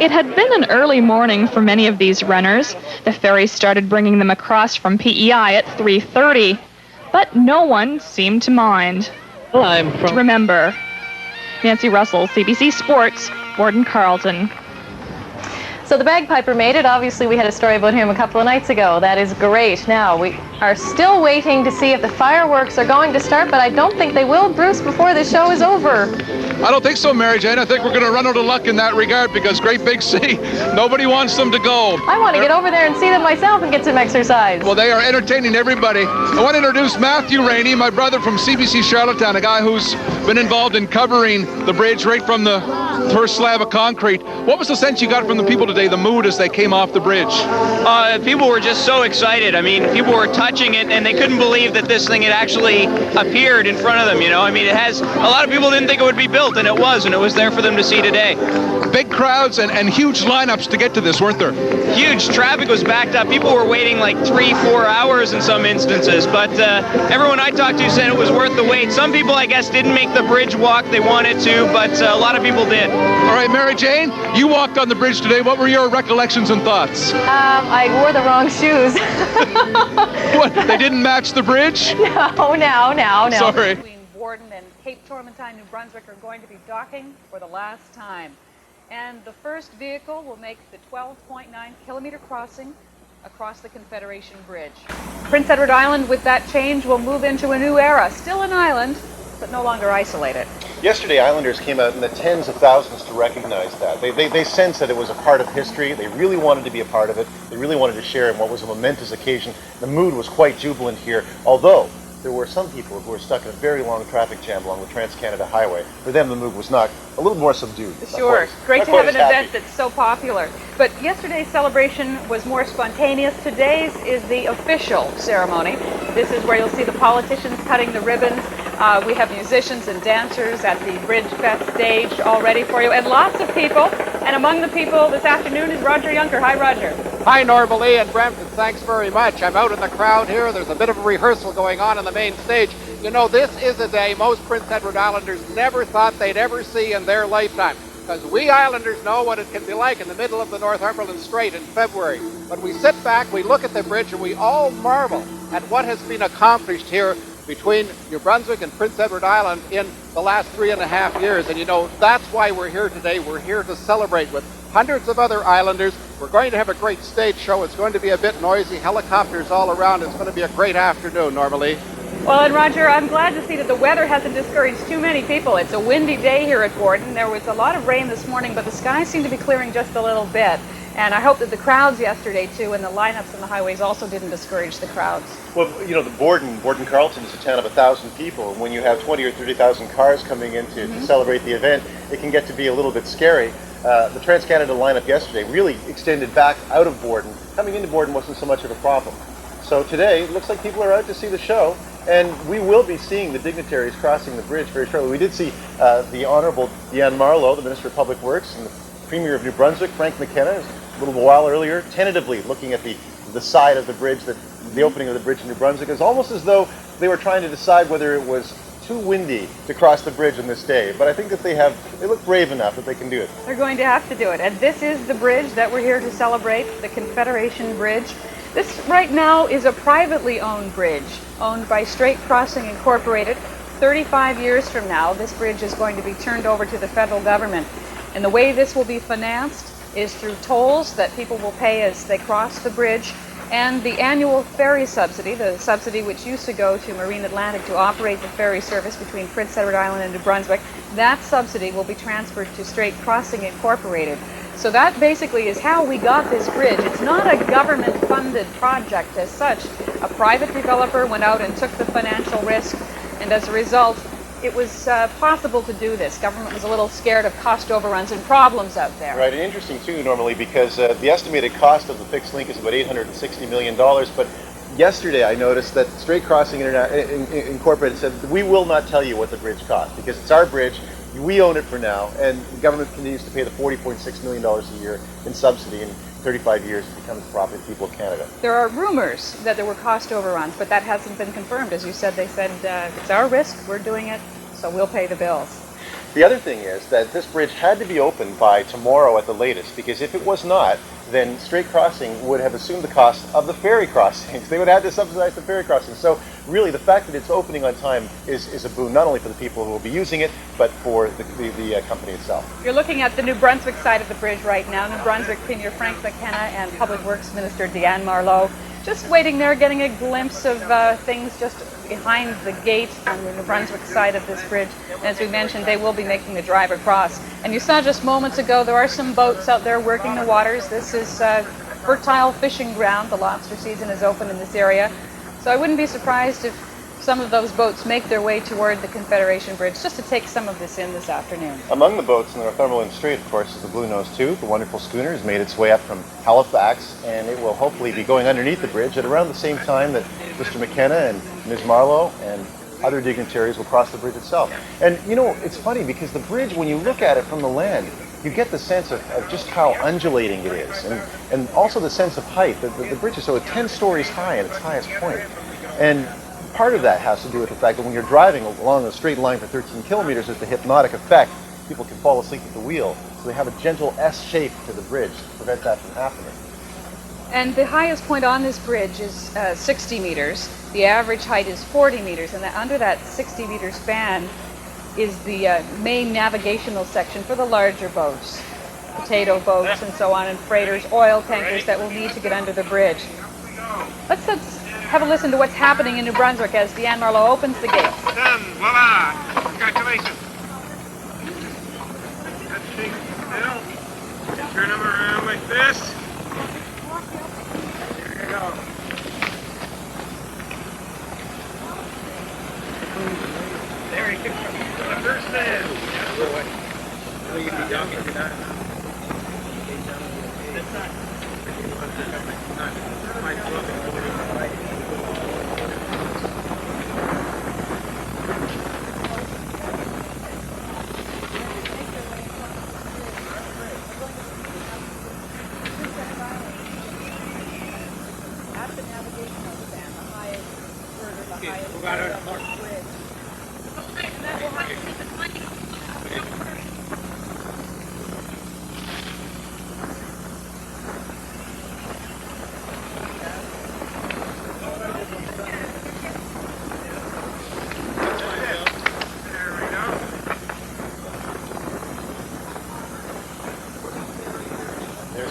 It had been an early morning for many of these runners. The ferry started bringing them across from PEI at 3:30, but no one seemed to mind. Remember. Nancy Russell, CBC Sports, Borden Carleton. So the bagpiper made it. Obviously, we had a story about him a couple of nights ago. That is great. Now, we are still waiting to see if the fireworks are going to start, but I don't think they will, Bruce, before the show is over. I don't think so, Mary Jane. I think we're going to run out of luck in that regard because Great Big Sea, nobody wants them to go. I want to get over there and see them myself and get some exercise. Well, they are entertaining everybody. I want to introduce Matthew Rainey, my brother from CBC Charlottetown, a guy who's been involved in covering the bridge right from the first slab of concrete. What was the sense you got from the people today, the mood as they came off the bridge? People were just so excited. I mean, people were touching it and they couldn't believe that this thing had actually appeared in front of them, you know? I mean, it has, a lot of people didn't think it would be built, and it was there for them to see today. Big crowds and huge lineups to get to this, weren't there? Huge. Traffic was backed up. People were waiting like 3-4 hours in some instances, but everyone I talked to said it was worth the wait. Some people, I guess, didn't make the bridge walk they wanted to, but a lot of people did. All right, Mary Jane, you walked on the bridge today. What were your recollections and thoughts? I wore the wrong shoes. What, they didn't match the bridge? No. Sorry. Between Borden and Cape Tormentine, New Brunswick are going to be docking for the last time. And the first vehicle will make the 12.9 kilometer crossing across the Confederation Bridge. Prince Edward Island, with that change, will move into a new era. Still an island, but no longer isolated. Yesterday, Islanders came out in the tens of thousands to recognize that. They sensed that it was a part of history. They really wanted to be a part of it. They really wanted to share in what was a momentous occasion. The mood was quite jubilant here, although there were some people who were stuck in a very long traffic jam along the Trans-Canada Highway. For them, the mood was not a little more subdued. Sure. Great to have an event that's so popular. But yesterday's celebration was more spontaneous. Today's is the official ceremony. This is where you'll see the politicians cutting the ribbons. We have musicians and dancers at the BridgeFest stage all ready for you, and lots of people. And among the people this afternoon is Roger Younker. Hi, Roger. Hi, Norma Lee and Brampton. Thanks very much. I'm out in the crowd here. There's a bit of a rehearsal going on the main stage. You know, this is a day most Prince Edward Islanders never thought they'd ever see in their lifetime, because we Islanders know what it can be like in the middle of the Northumberland Strait in February. When we sit back, we look at the bridge, and we all marvel at what has been accomplished here between New Brunswick and Prince Edward Island in the last 3.5 years. And you know, that's why we're here today. We're here to celebrate with hundreds of other Islanders. We're going to have a great stage show. It's going to be a bit noisy, helicopters all around. It's going to be a great afternoon, normally. Well, and Roger, I'm glad to see that the weather hasn't discouraged too many people. It's a windy day here at Borden. There was a lot of rain this morning, but the skies seem to be clearing just a little bit. And I hope that the crowds yesterday, too, and the lineups on the highways also didn't discourage the crowds. Well, you know, the Borden Carleton is a town of 1,000 people. And when you have 20 or 30,000 cars coming in to celebrate the event, it can get to be a little bit scary. The Trans-Canada lineup yesterday really extended back out of Borden. Coming into Borden wasn't so much of a problem. So today, it looks like people are out to see the show. And we will be seeing the dignitaries crossing the bridge very shortly. We did see the Honourable Deanne Marlowe, the Minister of Public Works, and the Premier of New Brunswick, Frank McKenna, a little while earlier, tentatively looking at the side of the bridge, the opening of the bridge in New Brunswick. It's almost as though they were trying to decide whether it was too windy to cross the bridge on this day, but I think that they look brave enough that they can do it. They're going to have to do it. And this is the bridge that we're here to celebrate, the Confederation Bridge. This right now is a privately owned bridge, owned by Strait Crossing Incorporated. 35 years from now, this bridge is going to be turned over to the federal government. And the way this will be financed is through tolls that people will pay as they cross the bridge, and the annual ferry subsidy, the subsidy which used to go to Marine Atlantic to operate the ferry service between Prince Edward Island and New Brunswick. That subsidy will be transferred to Strait Crossing Incorporated. So that basically is how we got this bridge. It's not a government-funded project as such. A private developer went out and took the financial risk, and as a result, it was possible to do this. Government was a little scared of cost overruns and problems out there. Right, and interesting too, normally, because the estimated cost of the fixed link is about $860 million, but yesterday I noticed that Strait Crossing Incorporated said, we will not tell you what the bridge cost, because it's our bridge, we own it for now, and the government continues to pay the $40.6 million a year in subsidy, and 35 years it becomes the property of the people of Canada. There are rumors that there were cost overruns, but that hasn't been confirmed. As you said, they said, it's our risk, we're doing it, so we'll pay the bills. The other thing is that this bridge had to be opened by tomorrow at the latest, because if it was not, then Strait Crossing would have assumed the cost of the ferry crossings. They would have had to subsidize the ferry crossings. So really the fact that it's opening on time is a boon, not only for the people who will be using it, but for the company itself. You're looking at the New Brunswick side of the bridge right now. New Brunswick Premier Frank McKenna and Public Works Minister Deanne Marlowe just waiting there, getting a glimpse of things just behind the gate on the New Brunswick side of this bridge. And as we mentioned, they will be making the drive across. And you saw just moments ago, there are some boats out there working the waters. This is fertile fishing ground. The lobster season is open in this area. So I wouldn't be surprised if some of those boats make their way toward the Confederation Bridge just to take some of this in this afternoon. Among the boats in the Northumberland Strait, of course, is the Blue Nose 2. The wonderful schooner has made its way up from Halifax, and it will hopefully be going underneath the bridge at around the same time that Mr. McKenna and Ms. Marlowe and other dignitaries will cross the bridge itself. And you know, it's funny because the bridge, when you look at it from the land, you get the sense of just how undulating it is, and also the sense of height. The bridge is so 10 stories high at its highest point. And part of that has to do with the fact that when you're driving along a straight line for 13 kilometers, there's the hypnotic effect. People can fall asleep at the wheel. So they have a gentle S shape to the bridge to prevent that from happening. And the highest point on this bridge is 60 meters. The average height is 40 meters. And under that 60-meter span is the main navigational section for the larger boats, potato boats and so on, and freighters, oil tankers that will need to get under the bridge. Let's have a listen to what's happening in New Brunswick as Deanne Marlowe opens the gates. Done. Voila. Congratulations. That's big still. Turn them around like this. There you go. There he goes. The first man. You can be jumping to that. That's not.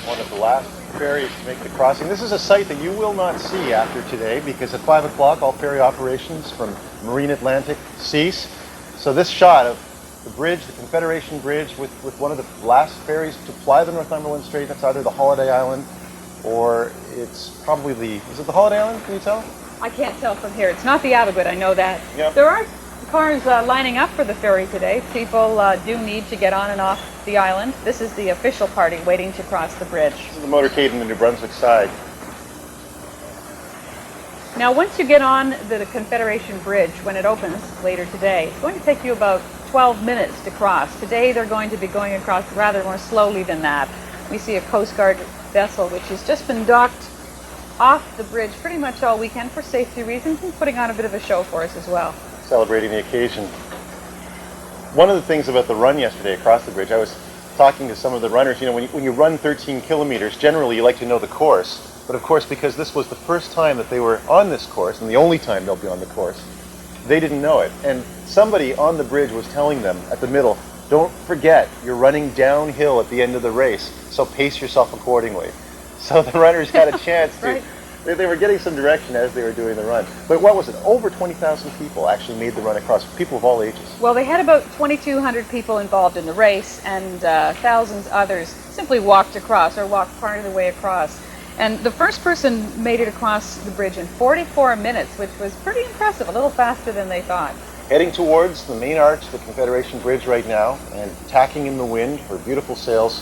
One of the last ferries to make the crossing. This is a sight that you will not see after today because at 5 o'clock all ferry operations from Marine Atlantic cease. So this shot of the bridge, the Confederation Bridge, with one of the last ferries to ply the Northumberland Strait, that's either the Holiday Island or it's probably is it the Holiday Island, can you tell? I can't tell from here. It's not the Abbot, I know that. Yep. There are cars lining up for the ferry today. People do need to get on and off the island. This is the official party waiting to cross the bridge. This is the motorcade on the New Brunswick side. Now, once you get on the Confederation Bridge, when it opens later today, it's going to take you about 12 minutes to cross. Today, they're going to be going across rather more slowly than that. We see a Coast Guard vessel, which has just been docked off the bridge pretty much all weekend for safety reasons and putting on a bit of a show for us as well. celebrating the occasion. One of the things about the run yesterday across the bridge, I was talking to some of the runners, you know, when you run 13 kilometers, generally you like to know the course. But of course, because this was the first time that they were on this course, and the only time they'll be on the course, they didn't know it. And somebody on the bridge was telling them at the middle, don't forget, you're running downhill at the end of the race, so pace yourself accordingly. So the runners had a chance to, Right. they were getting some direction as they were doing the run. But what was it? Over 20,000 people actually made the run across, people of all ages. Well, they had about 2,200 people involved in the race, and thousands others simply walked across or walked part of the way across. And the first person made it across the bridge in 44 minutes, which was pretty impressive, a little faster than they thought. Heading towards the main arch, the Confederation Bridge right now, and tacking in the wind, her beautiful sails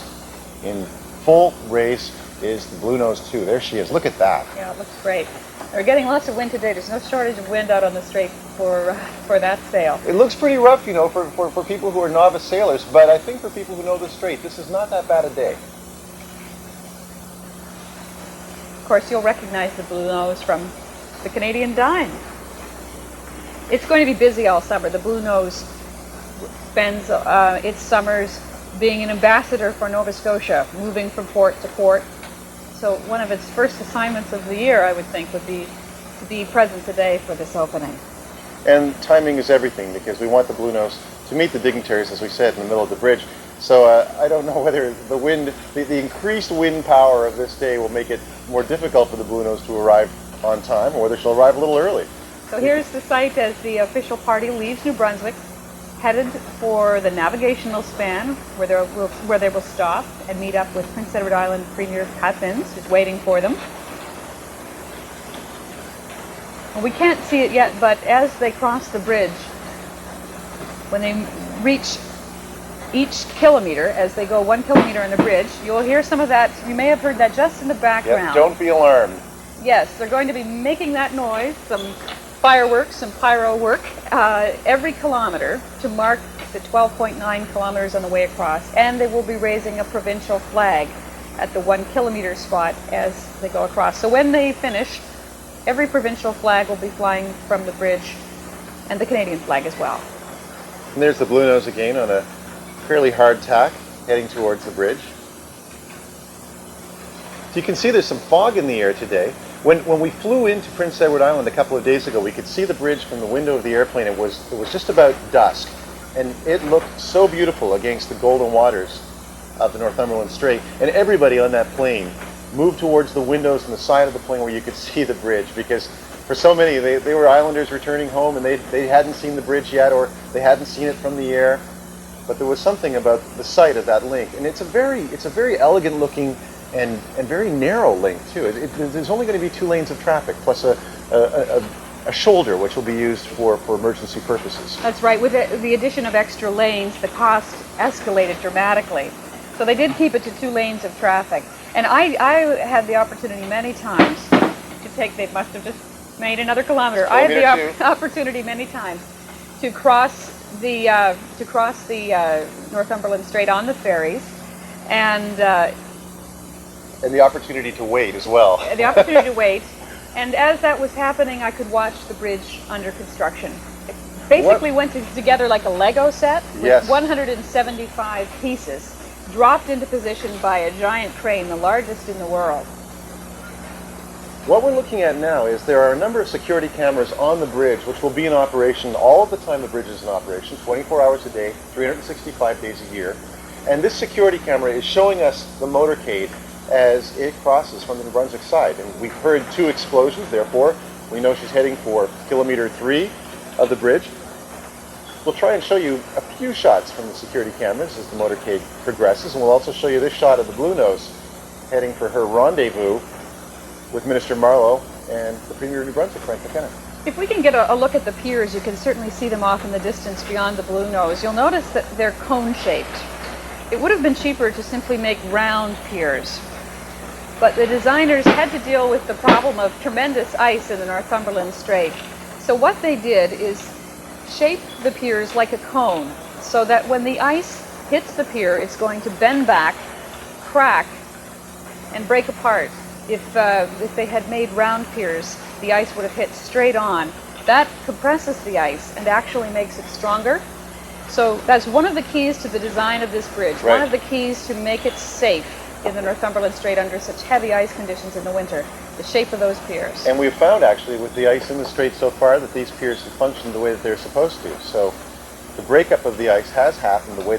in full race is the Blue Nose 2. There she is. Look at that. Yeah, it looks great. They're getting lots of wind today. There's no shortage of wind out on the strait for that sail. It looks pretty rough, you know, for people who are novice sailors, but I think for people who know the strait, this is not that bad a day. Of course, you'll recognize the Blue Nose from the Canadian Dime. It's going to be busy all summer. The Blue Nose spends its summers being an ambassador for Nova Scotia, moving from port to port. So one of its first assignments of the year, I would think, would be to be present today for this opening. And timing is everything, because we want the Blue Nose to meet the dignitaries, as we said, in the middle of the bridge. So I don't know whether the wind, the increased wind power of this day will make it more difficult for the Blue Nose to arrive on time, or whether she'll arrive a little early. So here's the site as the official party leaves New Brunswick, headed for the navigational span, where they will stop and meet up with Prince Edward Island Premier Cousins, who's waiting for them. And we can't see it yet, but as they cross the bridge, when they reach each kilometer, as they go 1 kilometer on the bridge, you'll hear some of that. You may have heard that just in the background. Yep, don't be alarmed. Yes, they're going to be making that noise, some fireworks, some pyro work, every kilometer to mark the 12.9 kilometers on the way across. And they will be raising a provincial flag at the 1 kilometer spot as they go across. So when they finish, every provincial flag will be flying from the bridge, and the Canadian flag as well. And there's the Blue Nose again on a fairly hard tack, heading towards the bridge. So you can see there's some fog in the air today. When we flew into Prince Edward Island a couple of days ago, we could see the bridge from the window of the airplane. It was just about dusk, and it looked so beautiful against the golden waters of the Northumberland Strait. And everybody on that plane moved towards the windows on the side of the plane where you could see the bridge, because for so many, they were islanders returning home, and they hadn't seen the bridge yet, or they hadn't seen it from the air. But there was something about the sight of that link, and it's a very elegant looking and very narrow link too. There's only going to be 2 lanes of traffic, plus a shoulder which will be used for emergency purposes. That's right. With the addition of extra lanes, the cost escalated dramatically. So they did keep it to 2 lanes of traffic. And I had the opportunity many times to take, they must have just made another kilometer. I had the opportunity many times to cross the Northumberland Strait on the ferries, and the opportunity to wait as well. The opportunity to wait. And as that was happening, I could watch the bridge under construction. It basically went together like a Lego set with 175 pieces dropped into position by a giant crane, the largest in the world. What we're looking at now is there are a number of security cameras on the bridge which will be in operation all of the time the bridge is in operation, 24 hours a day, 365 days a year. And this security camera is showing us the motorcade as it crosses from the New Brunswick side. And we've heard 2 explosions, therefore we know she's heading for kilometer 3 of the bridge. We'll try and show you a few shots from the security cameras as the motorcade progresses, and we'll also show you this shot of the Blue Nose heading for her rendezvous with Minister Marlowe and the Premier of New Brunswick, Frank McKenna. If we can get a look at the piers, you can certainly see them off in the distance beyond the Blue Nose. You'll notice that they're cone-shaped. It would have been cheaper to simply make round piers, but the designers had to deal with the problem of tremendous ice in the Northumberland Strait. So what they did is shape the piers like a cone, so that when the ice hits the pier, it's going to bend back, crack, and break apart. If they had made round piers, the ice would have hit straight on. that compresses the ice and actually makes it stronger. So that's one of the keys to the design of this bridge, Right. one of the keys to make it safe in the Northumberland Strait under such heavy ice conditions in the winter, the shape of those piers. And we've found actually with the ice in the strait so far that these piers have functioned the way that they're supposed to. So the breakup of the ice has happened the way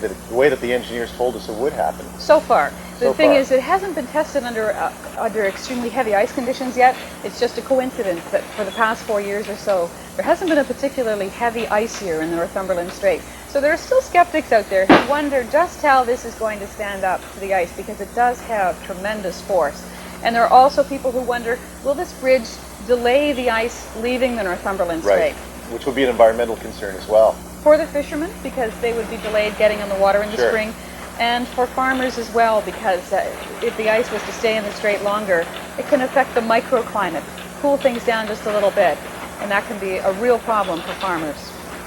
that the engineers told us it would happen. So far. The So thing far. is, it hasn't been tested under extremely heavy ice conditions yet. It's just a coincidence that for the past 4 years or so, there hasn't been a particularly heavy ice year in the Northumberland Strait. So there are still skeptics out there who wonder just how this is going to stand up to the ice, because it does have tremendous force. And there are also people who wonder, will this bridge delay the ice leaving the Northumberland Strait? Right, which would be an environmental concern as well. For the fishermen, because they would be delayed getting on the water in the Sure. spring, and for farmers as well, because if the ice was to stay in the strait longer, it can affect the microclimate, cool things down just a little bit, and that can be a real problem for farmers.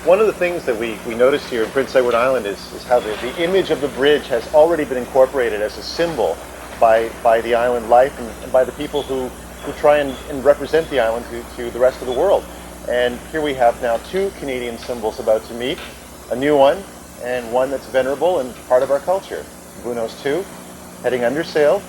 One of the things that we noticed here in Prince Edward Island is how the image of the bridge has already been incorporated as a symbol by the island life and by the people who try and represent the island to the rest of the world. And here we have now two Canadian symbols about to meet, a new one and one that's venerable and part of our culture. Blue Nose 2, heading under sail,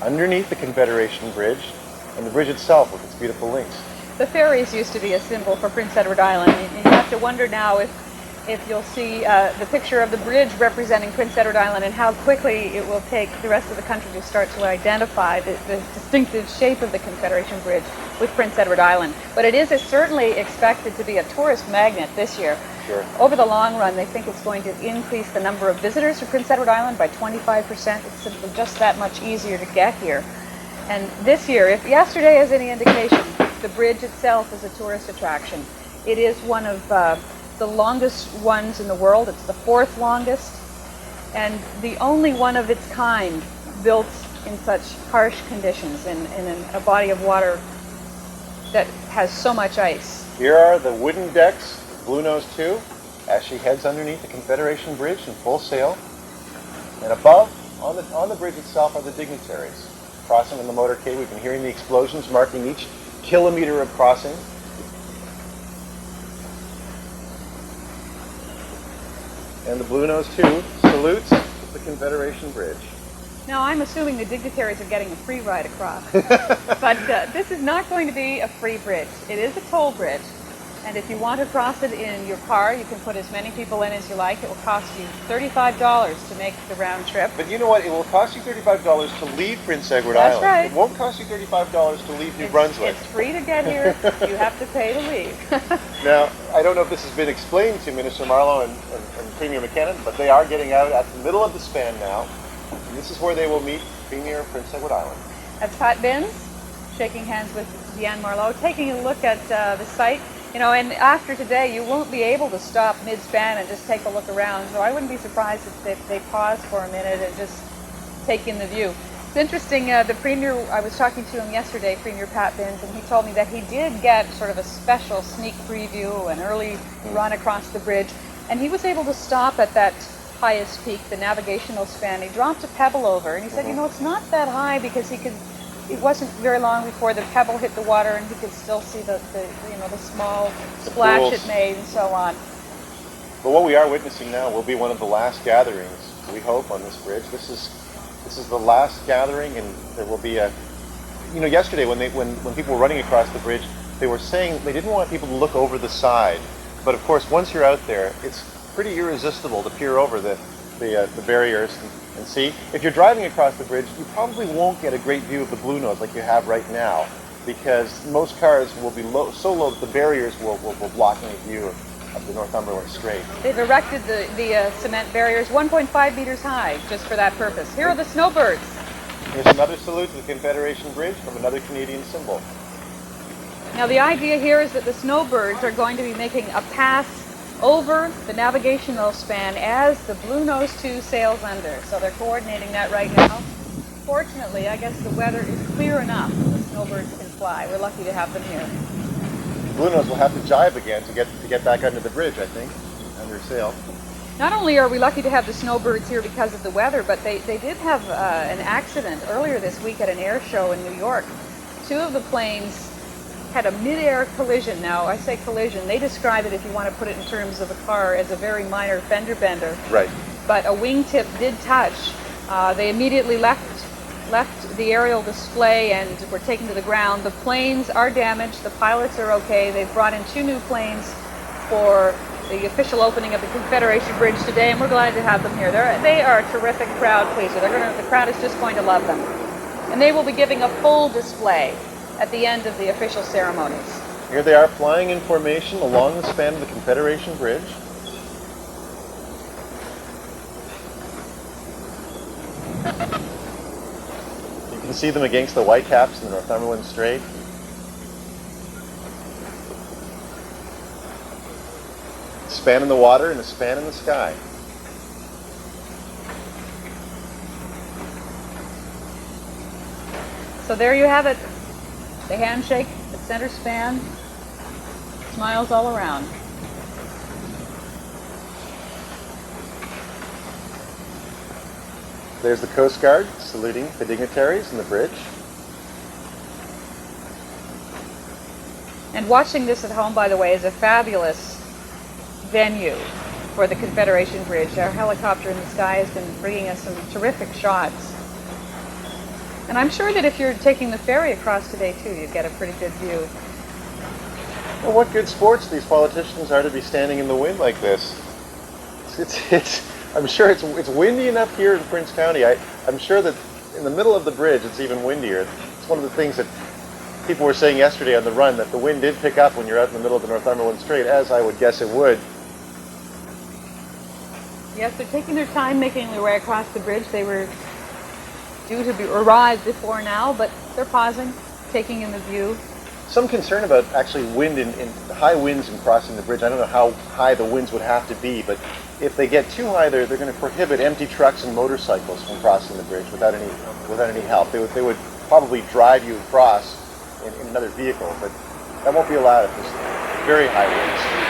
underneath the Confederation Bridge, and the bridge itself with its beautiful links. The ferries used to be a symbol for Prince Edward Island. You have to wonder now if you'll see the picture of the bridge representing Prince Edward Island and how quickly it will take the rest of the country to start to identify the distinctive shape of the Confederation Bridge with Prince Edward Island. But it is certainly expected to be a tourist magnet this year. Sure. Over the long run, they think it's going to increase the number of visitors to Prince Edward Island by 25%. It's simply just that much easier to get here. And this year, if yesterday is any indication, the bridge itself is a tourist attraction. It is one of the longest ones in the world. It's the fourth longest, and the only one of its kind built in such harsh conditions in a body of water that has so much ice. Here are the wooden decks, Blue Nose 2, as she heads underneath the Confederation Bridge in full sail. And above, on the bridge itself, are the dignitaries crossing in the motorcade. We've been hearing the explosions marking each kilometer of crossing. And the Blue Nose 2 salutes the Confederation Bridge. Now, I'm assuming the dignitaries are getting a free ride across. But this is not going to be a free bridge. It is a toll bridge. And if you want to cross it in your car, you can put as many people in as you like. It will cost you $35 to make the round trip. But you know what? It will cost you $35 to leave Prince Edward That's Island. right. It won't cost you $35 to leave New Brunswick. It's free to get here. You have to pay to leave. Now, I don't know if this has been explained to Minister Marlowe and Premier McKinnon, but they are getting out at the middle of the span now. And this is where they will meet Premier of Prince Edward Island. That's Pat Binns, shaking hands with Deanne Marlowe, taking a look at the site. You know, and after today, you won't be able to stop mid-span and just take a look around. So I wouldn't be surprised if they pause for a minute and just take in the view. It's interesting, the Premier, I was talking to him yesterday, Premier Pat Binns, and he told me that he did get sort of a special sneak preview, an early run across the bridge, and he was able to stop at that highest peak, the navigational span. He dropped a pebble over, and he said, you know, it's not that high because it wasn't very long before the pebble hit the water and he could still see the small splash it made and so on. But what we are witnessing now will be one of the last gatherings, we hope, on this bridge. This is the last gathering, and there will be a, you know, yesterday when people were running across the bridge, they were saying they didn't want people to look over the side. But of course, once you're out there, it's pretty irresistible to peer over the barriers and see. If you're driving across the bridge, you probably won't get a great view of the Blue Nose like you have right now, because most cars will be so low that the barriers will block any view of the Northumberland Strait. They've erected the cement barriers 1.5 meters high just for that purpose. Here are the snowbirds. Here's another salute to the Confederation Bridge from another Canadian symbol. Now the idea here is that the snowbirds are going to be making a pass over the navigational span as the Blue Nose 2 sails under. So they're coordinating that right now. Fortunately, I guess the weather is clear enough that the snowbirds can fly. We're lucky to have them here. Blue Nose will have to jibe again to get back under the bridge, I think, under sail. Not only are we lucky to have the snowbirds here because of the weather, but they did have an accident earlier this week at an air show in New York. Two of the planes had a mid-air collision. Now, I say collision. They describe it, if you want to put it in terms of a car, as a very minor fender bender. Right. But a wingtip did touch. They immediately left the aerial display and were taken to the ground. The planes are damaged. The pilots are okay. They've brought in 2 new planes for the official opening of the Confederation Bridge today, and we're glad to have them here. They are a terrific crowd pleaser. The crowd is just going to love them. And they will be giving a full display at the end of the official ceremonies. Here they are flying in formation along the span of the Confederation Bridge. You can see them against the Whitecaps in the Northumberland Strait. A span in the water and a span in the sky. So there you have it. The handshake, the center span, smiles all around. There's the Coast Guard saluting the dignitaries in the bridge. And watching this at home, by the way, is a fabulous venue for the Confederation Bridge. Our helicopter in the sky has been bringing us some terrific shots. And I'm sure that if you're taking the ferry across today, too, you'd get a pretty good view. Well, what good sports these politicians are to be standing in the wind like this. I'm sure it's windy enough here in Prince County. I'm sure that in the middle of the bridge it's even windier. It's one of the things that people were saying yesterday on the run, that the wind did pick up when you're out in the middle of the Northumberland Strait, as I would guess it would. Yes, they're taking their time making their way across the bridge. They were due to arrive before now, but they're pausing, taking in the view. Some concern about actually wind in high winds in crossing the bridge. I don't know how high the winds would have to be, but if they get too high, they're going to prohibit empty trucks and motorcycles from crossing the bridge without any help. They would probably drive you across in another vehicle, but that won't be allowed if there's very high winds.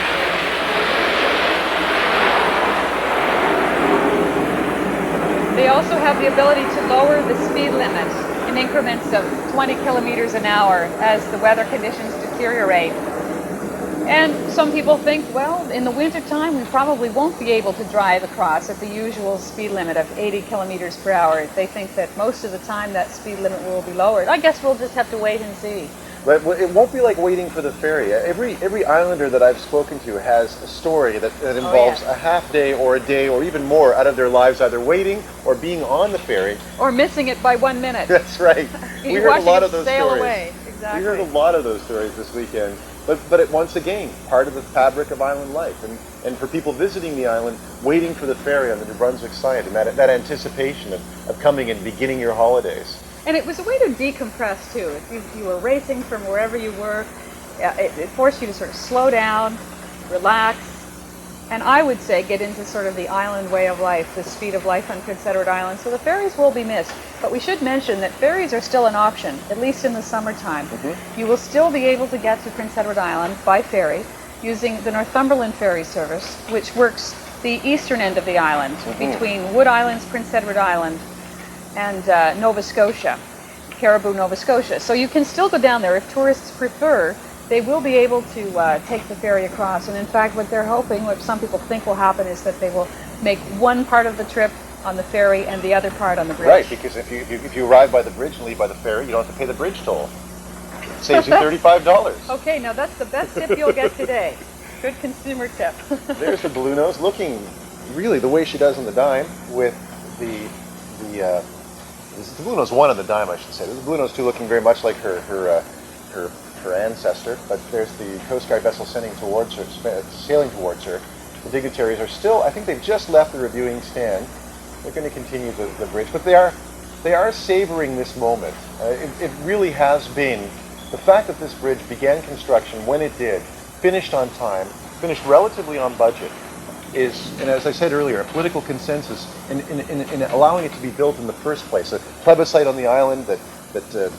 They also have the ability to lower the speed limit in increments of 20 kilometers an hour as the weather conditions deteriorate. And some people think, well, in the wintertime we probably won't be able to drive across at the usual speed limit of 80 kilometers per hour. They think that most of the time that speed limit will be lowered. I guess we'll just have to wait and see. But it won't be like waiting for the ferry. Every islander that I've spoken to has a story that involves a half day or a day or even more out of their lives, either waiting or being on the ferry. Or missing it by 1 minute. That's right. We heard a lot of those stories. Away. Exactly. We heard a lot of those stories this weekend. But once again, part of the fabric of island life. And for people visiting the island, waiting for the ferry on the New Brunswick side, and that anticipation of coming and beginning your holidays. And it was a way to decompress, too. If you were racing from wherever you were, it forced you to sort of slow down, relax, and I would say get into sort of the island way of life, the speed of life on Prince Edward Island. So the ferries will be missed. But we should mention that ferries are still an option, at least in the summertime. Mm-hmm. You will still be able to get to Prince Edward Island by ferry using the Northumberland ferry service, which works the eastern end of the island, between Wood Islands, Prince Edward Island, and Nova Scotia, Caribou, Nova Scotia. So you can still go down there if tourists prefer. They will be able to take the ferry across. And in fact, what they're hoping, what some people think will happen, is that they will make one part of the trip on the ferry and the other part on the bridge. Right, because if you arrive by the bridge and leave by the ferry, you don't have to pay the bridge toll. It saves you $35. Okay, now that's the best tip you'll get today. Good consumer tip. There's the Blue Nose, looking really the way she does on the dime, with the Blue Nose 1 on the dime, I should say. There's the Blue Nose 2 looking very much like her ancestor, but there's the Coast Guard vessel sailing towards her. The dignitaries are still, I think they've just left the reviewing stand. They're going to continue the bridge, but they are savoring this moment. It really has been, the fact that this bridge began construction when it did, finished on time, finished relatively on budget, is, and as I said earlier, a political consensus in allowing it to be built in the first place. A plebiscite on the island that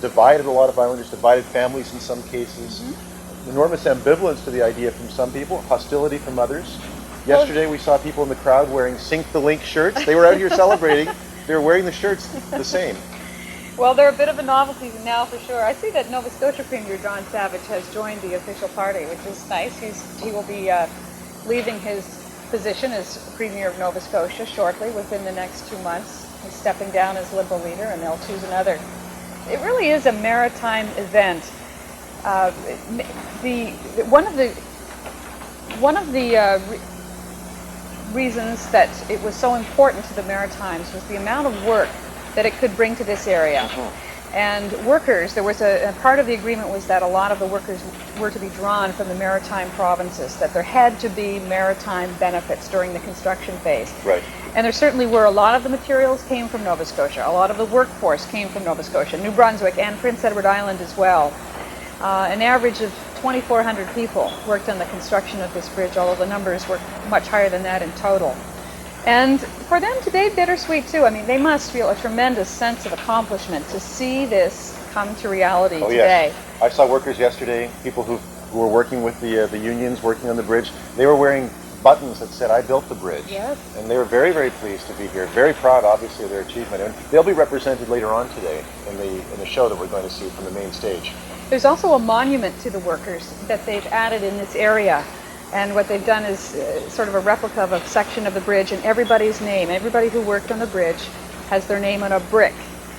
divided a lot of islanders, divided families in some cases. Mm-hmm. Enormous ambivalence to the idea from some people, hostility from others. Yesterday we saw people in the crowd wearing Sink the Link shirts. They were out here celebrating. They were wearing the shirts the same. Well, they're a bit of a novelty now for sure. I see that Nova Scotia Premier John Savage has joined the official party, which is nice. He will be leaving his position as Premier of Nova Scotia shortly, within the next 2 months. He's stepping down as Liberal leader, and they'll choose another. It really is a maritime event. One of the reasons that it was so important to the Maritimes was the amount of work that it could bring to this area. And workers, there was a part of the agreement was that a lot of the workers were to be drawn from the maritime provinces, that there had to be maritime benefits during the construction phase. Right. And there certainly were. A lot of the materials came from Nova Scotia. A lot of the workforce came from Nova Scotia, New Brunswick and Prince Edward Island as well. An average of 2,400 people worked on the construction of this bridge, although the numbers were much higher than that in total. And for them today, bittersweet too. I mean, they must feel a tremendous sense of accomplishment to see this come to reality today. Yes. I saw workers yesterday, people who were working with the unions, working on the bridge. They were wearing buttons that said, "I built the bridge." Yes. And they were very, very pleased to be here. Very proud, obviously, of their achievement. And they'll be represented later on today in the show that we're going to see from the main stage. There's also a monument to the workers that they've added in this area. And what they've done is sort of a replica of a section of the bridge, and everybody's name, everybody who worked on the bridge has their name on a brick,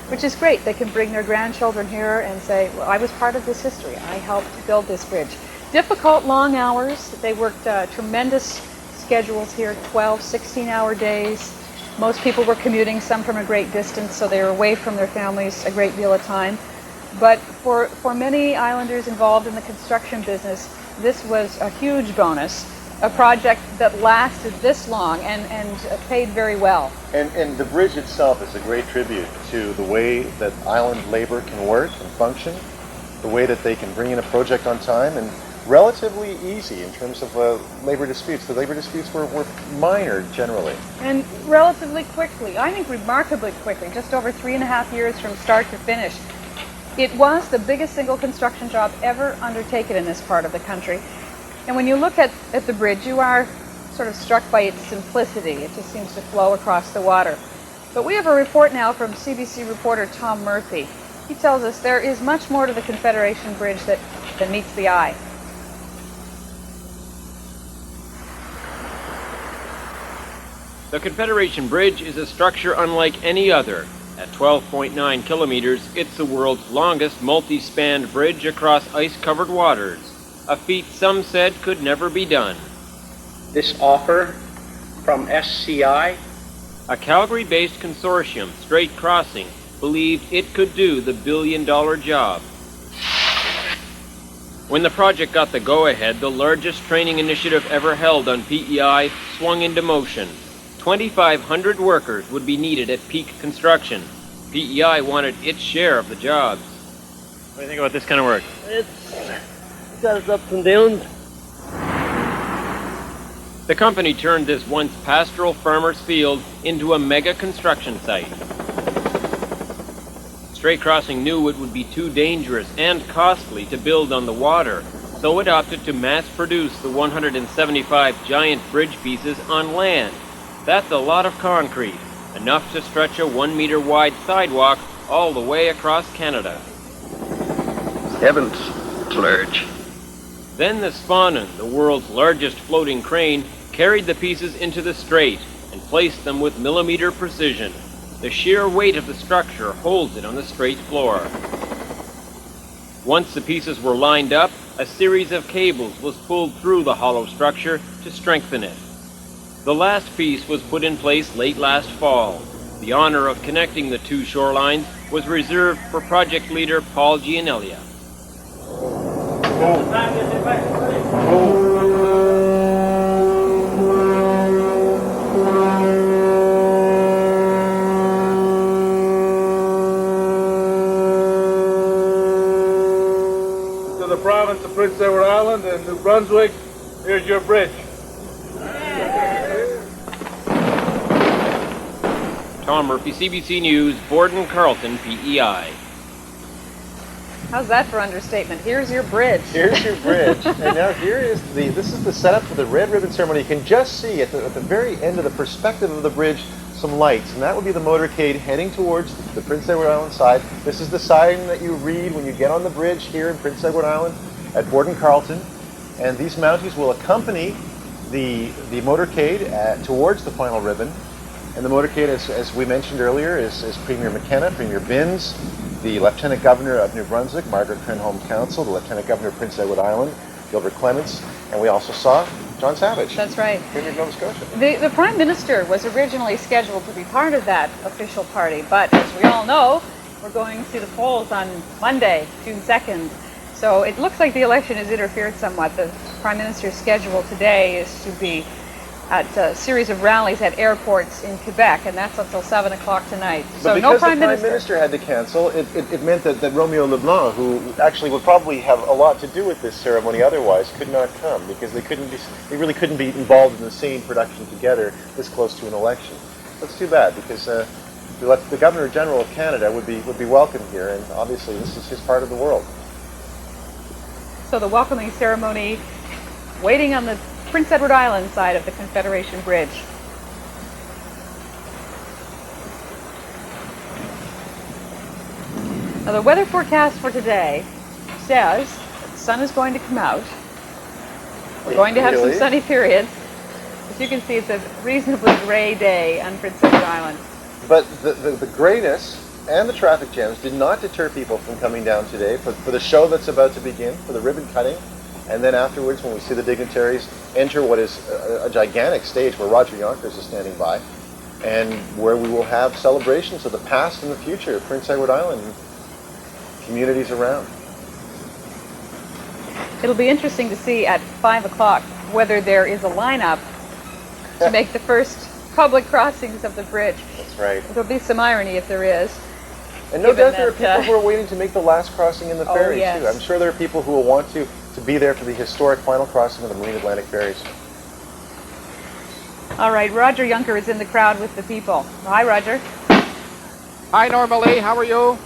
which is great. They can bring their grandchildren here and say, well, I was part of this history. I helped build this bridge. Difficult, long hours. They worked tremendous schedules here, 12, 16-hour days. Most people were commuting, some from a great distance, so they were away from their families a great deal of time. But for many islanders involved in the construction business, this was a huge bonus, a project that lasted this long and paid very well. And the bridge itself is a great tribute to the way that island labor can work and function, the way that they can bring in a project on time, and relatively easy in terms of labor disputes. The labor disputes were minor generally. And relatively quickly, I think remarkably quickly, just over 3.5 years from start to finish. It was the biggest single construction job ever undertaken in this part of the country. And when you look at the bridge, you are sort of struck by its simplicity. It just seems to flow across the water. But we have a report now from CBC reporter Tom Murphy. He tells us there is much more to the Confederation Bridge than meets the eye. The Confederation Bridge is a structure unlike any other. At 12.9 kilometers, it's the world's longest multi-spanned bridge across ice-covered waters, a feat some said could never be done. This offer from SCI, a Calgary-based consortium, Strait Crossing, believed it could do the billion-dollar job. When the project got the go-ahead, the largest training initiative ever held on PEI swung into motion. 2,500 workers would be needed at peak construction. PEI wanted its share of the jobs. What do you think about this kind of work? it's got its ups and downs. The company turned this once pastoral farmer's field into a mega construction site. Strait Crossing knew it would be too dangerous and costly to build on the water, so it opted to mass produce the 175 giant bridge pieces on land. That's a lot of concrete, enough to stretch a 1-meter wide sidewalk all the way across Canada. Heavens, it's large. Then the Spannen, the world's largest floating crane, carried the pieces into the strait and placed them with millimeter precision. The sheer weight of the structure holds it on the strait floor. Once the pieces were lined up, a series of cables was pulled through the hollow structure to strengthen it. The last piece was put in place late last fall. The honor of connecting the two shorelines was reserved for project leader Paul Gianelia. To the province of Prince Edward Island and New Brunswick, here's your bridge. Tom Murphy, CBC News, Borden, Carleton, PEI. How's that for understatement? Here's your bridge. Here's your bridge. And now this is the setup for the red ribbon ceremony. You can just see at the very end of the perspective of the bridge some lights, and that would be the motorcade heading towards the Prince Edward Island side. This is the sign that you read when you get on the bridge here in Prince Edward Island at Borden-Carleton, and these Mounties will accompany the motorcade towards the final ribbon. And the motorcade, as we mentioned earlier, is Premier McKenna, Premier Binns, the Lieutenant Governor of New Brunswick, Margaret Trenholm Council, the Lieutenant Governor of Prince Edward Island, Gilbert Clements, and we also saw John Savage. That's right. Premier of Nova Scotia. The Prime Minister was originally scheduled to be part of that official party, but as we all know, we're going to the polls on Monday, June 2nd. So it looks like the election has interfered somewhat. The Prime Minister's schedule today is to be at a series of rallies at airports in Quebec, and that's until 7 o'clock tonight. So but no because Prime the Minister. Prime Minister had to cancel, it meant that Romeo Leblanc, who actually would probably have a lot to do with this ceremony otherwise, could not come because they really couldn't be involved in the same production together this close to an election. That's too bad because the Governor General of Canada would be welcome here, and obviously this is his part of the world. So the welcoming ceremony waiting on the Prince Edward Island side of the Confederation Bridge. Now the weather forecast for today says that the sun is going to come out. We're going to have some sunny periods. As you can see, it's a reasonably gray day on Prince Edward Island. But the grayness and the traffic jams did not deter people from coming down today for the show that's about to begin, for the ribbon cutting. And then afterwards, when we see the dignitaries enter what is a gigantic stage where Roger Younker is standing by, and where we will have celebrations of the past and the future of Prince Edward Island and communities around. It'll be interesting to see at 5 o'clock whether there is a lineup to make the first public crossings of the bridge. That's right. There'll be some irony if there is. And no doubt there are people who are waiting to make the last crossing in the ferry, yes. too. I'm sure there are people who will want to be there for the historic final crossing of the Marine Atlantic ferries. All right, Roger Younker is in the crowd with the people. Hi, Roger. Hi, Norma Lee. How are you?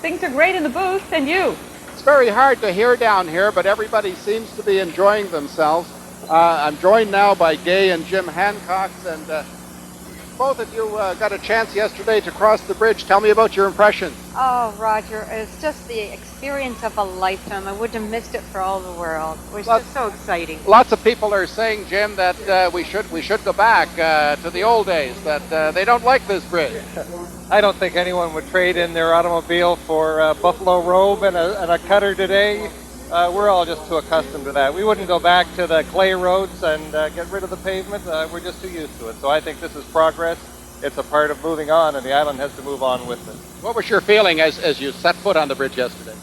Things are great in the booth, and you? It's very hard to hear down here, but everybody seems to be enjoying themselves. I'm joined now by Gay and Jim Hancocks, and both of you got a chance yesterday to cross the bridge. Tell me about your impressions. Oh, Roger, it's just the experience of a lifetime. I wouldn't have missed it for all the world. It was just so exciting. Lots of people are saying, Jim, that we should go back to the old days, that they don't like this bridge. I don't think anyone would trade in their automobile for a buffalo robe and a cutter today. We're all just too accustomed to that. We wouldn't go back to the clay roads and get rid of the pavement. We're just too used to it. So I think this is progress. It's a part of moving on, and the island has to move on with it. What was your feeling as you set foot on the bridge yesterday?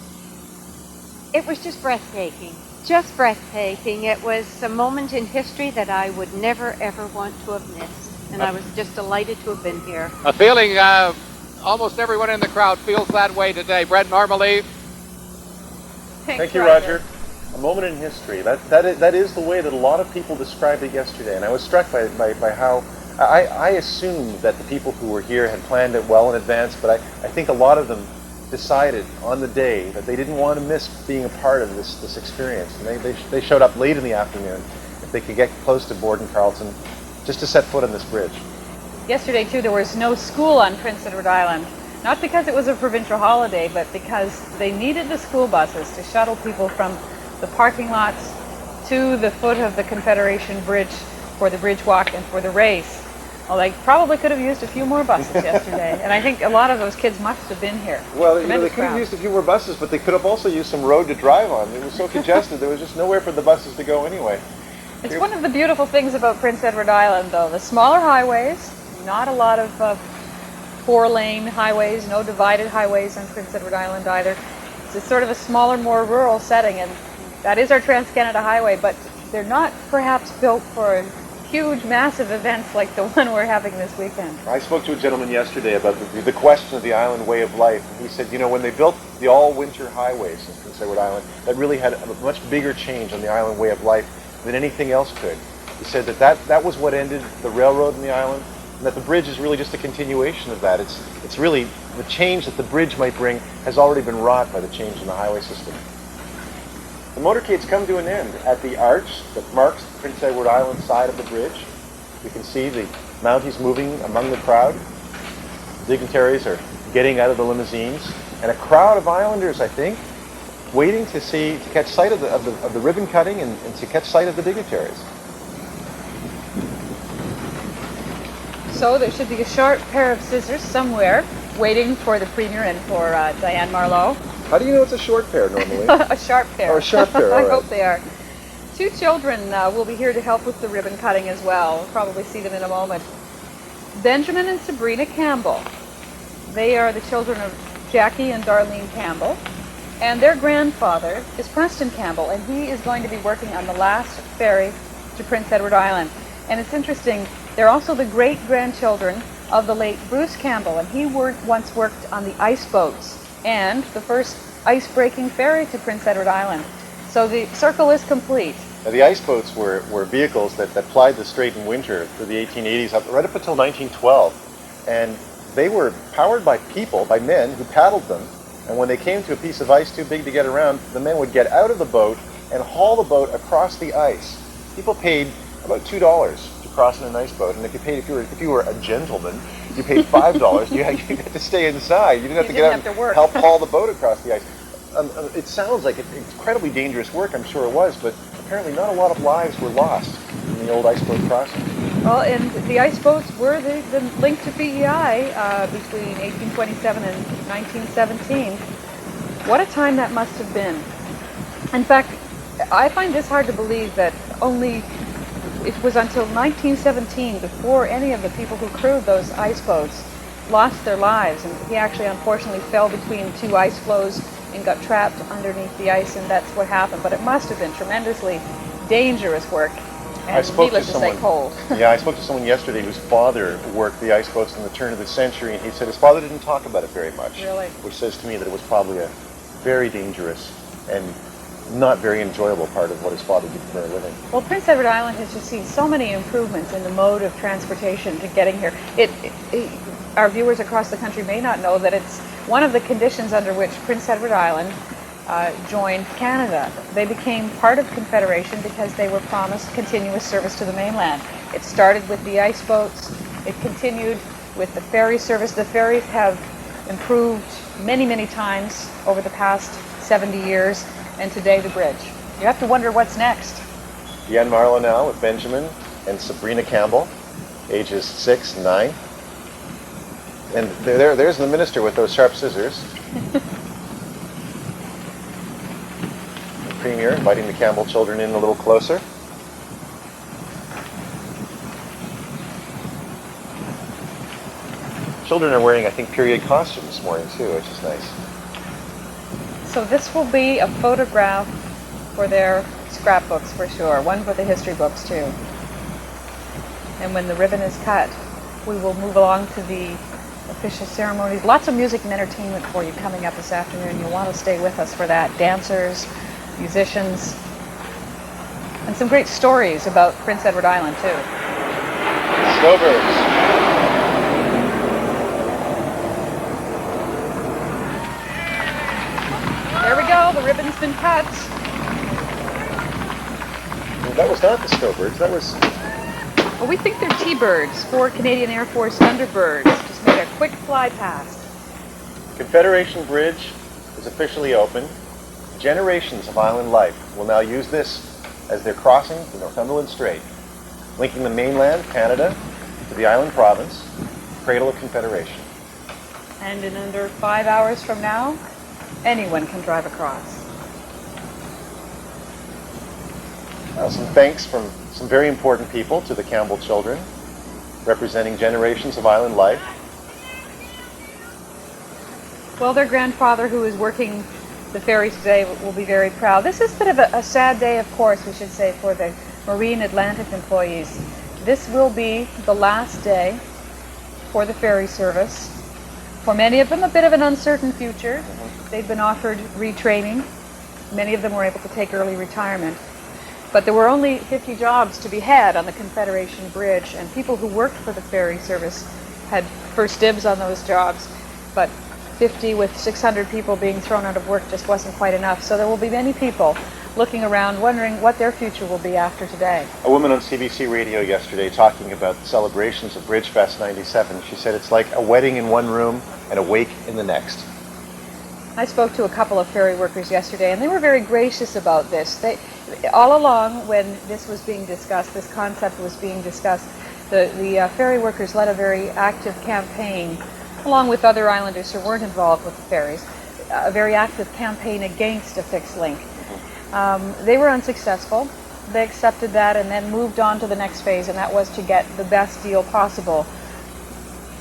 It was just breathtaking. Just breathtaking. It was a moment in history that I would never, ever want to have missed. And I was just delighted to have been here. A feeling almost everyone in the crowd feels that way today. Brett, normally. Thank you, Roger. A moment in history. That is the way that a lot of people described it yesterday, and I was struck by how I assumed that the people who were here had planned it well in advance, but I think a lot of them decided on the day that they didn't want to miss being a part of this experience, and they showed up late in the afternoon if they could get close to Borden-Carleton just to set foot on this bridge. Yesterday, too, there was no school on Prince Edward Island. Not because it was a provincial holiday, but because they needed the school buses to shuttle people from the parking lots to the foot of the Confederation Bridge for the bridge walk and for the race. Well, they probably could have used a few more buses yesterday, and I think a lot of those kids must have been here. Well, they could have used a few more buses, but they could have also used some road to drive on. It was so congested, there was just nowhere for the buses to go anyway. It's one of the beautiful things about Prince Edward Island, though. The smaller highways, not a lot of 4-lane highways, no divided highways on Prince Edward Island either. It's a sort of a smaller, more rural setting, and that is our Trans-Canada Highway, but they're not perhaps built for huge, massive events like the one we're having this weekend. I spoke to a gentleman yesterday about the question of the island way of life, and he said, you know, when they built the all-winter highways in Prince Edward Island, that really had a much bigger change on the island way of life than anything else could. He said that was what ended the railroad in the island, and that the bridge is really just a continuation of that. It's really the change that the bridge might bring has already been wrought by the change in the highway system. The motorcades come to an end at the arch that marks the Prince Edward Island side of the bridge. You can see the Mounties moving among the crowd. Dignitaries are getting out of the limousines, and a crowd of islanders, I think, waiting to catch sight of the ribbon cutting and to catch sight of the dignitaries. So there should be a sharp pair of scissors somewhere waiting for the Premier and for Diane Marleau. How do you know it's a short pair normally? A sharp pair. Oh, a sharp pair, all I right. hope they are. 2 children will be here to help with the ribbon cutting as well. We'll probably see them in a moment. Benjamin and Sabrina Campbell. They are the children of Jackie and Darlene Campbell. And their grandfather is Preston Campbell, and he is going to be working on the last ferry to Prince Edward Island. And it's interesting, they're also the great-grandchildren of the late Bruce Campbell, and he once worked on the ice boats and the first ice-breaking ferry to Prince Edward Island. So the circle is complete. Now, the ice boats were vehicles that plied the strait in winter through the 1880s, right up until 1912. And they were powered by people, by men who paddled them. And when they came to a piece of ice too big to get around, the men would get out of the boat and haul the boat across the ice. People paid about $2 to cross in an ice boat, and if you were a gentleman, you paid $5. you had to stay inside. You didn't have to get out and help haul the boat across the ice. It sounds like incredibly dangerous work. I'm sure it was, but apparently not a lot of lives were lost in the old ice boat crossing. Well, and the ice boats were the link to PEI between 1827 and 1917. What a time that must have been. In fact, I find this hard to believe that it was until 1917 before any of the people who crewed those ice boats lost their lives. And he actually, unfortunately, fell between 2 ice floes and got trapped underneath the ice, and that's what happened. But it must have been tremendously dangerous work. And needless to say, cold. Yeah, I spoke to someone yesterday whose father worked the ice boats in the turn of the century, and he said his father didn't talk about it very much. Really? Which says to me that it was probably a very dangerous and not very enjoyable part of what his father did for a living. Well, Prince Edward Island has just seen so many improvements in the mode of transportation to getting here. Our viewers across the country may not know that it's one of the conditions under which Prince Edward Island joined Canada. They became part of Confederation because they were promised continuous service to the mainland. It started with the ice boats. It continued with the ferry service. The ferries have improved many, many times over the past 70 years, and today the bridge. You have to wonder what's next. Diane Marleau now with Benjamin and Sabrina Campbell, ages 6 and 9. And there's the minister with those sharp scissors. Premier inviting the Campbell children in a little closer. Children are wearing, I think, period costumes this morning too, which is nice. So this will be a photograph for their scrapbooks for sure, one for the history books too. And when the ribbon is cut, we will move along to the official ceremonies. Lots of music and entertainment for you coming up this afternoon. You'll want to stay with us for that. Dancers, musicians, and some great stories about Prince Edward Island too. Snowbirds. There we go, the ribbon's been cut. That was not the snowbirds, that was... Well, we think they're T-birds, 4 Canadian Air Force Thunderbirds. Just made a quick fly past. Confederation Bridge is officially open. Generations of island life will now use this as they're crossing the Northumberland Strait, linking the mainland, Canada, to the island province, cradle of Confederation. And in under 5 hours from now, anyone can drive across. Some thanks from some very important people to the Campbell children, representing generations of island life. Well, their grandfather, who is working the ferry today, will be very proud. This is a bit of a sad day, of course, we should say, for the Marine Atlantic employees. This will be the last day for the ferry service. For many of them, a bit of an uncertain future. They've been offered retraining. Many of them were able to take early retirement. But there were only 50 jobs to be had on the Confederation Bridge, and people who worked for the ferry service had first dibs on those jobs. But 50 with 600 people being thrown out of work just wasn't quite enough. So there will be many people looking around, wondering what their future will be after today. A woman on CBC radio yesterday talking about the celebrations of BridgeFest 97. She said it's like a wedding in one room and a wake in the next. I spoke to a couple of ferry workers yesterday, and they were very gracious about this. All along when this was being discussed, this concept was being discussed, the ferry workers led a very active campaign, along with other islanders who weren't involved with the ferries, a very active campaign against a fixed link. They were unsuccessful. They accepted that and then moved on to the next phase, and that was to get the best deal possible,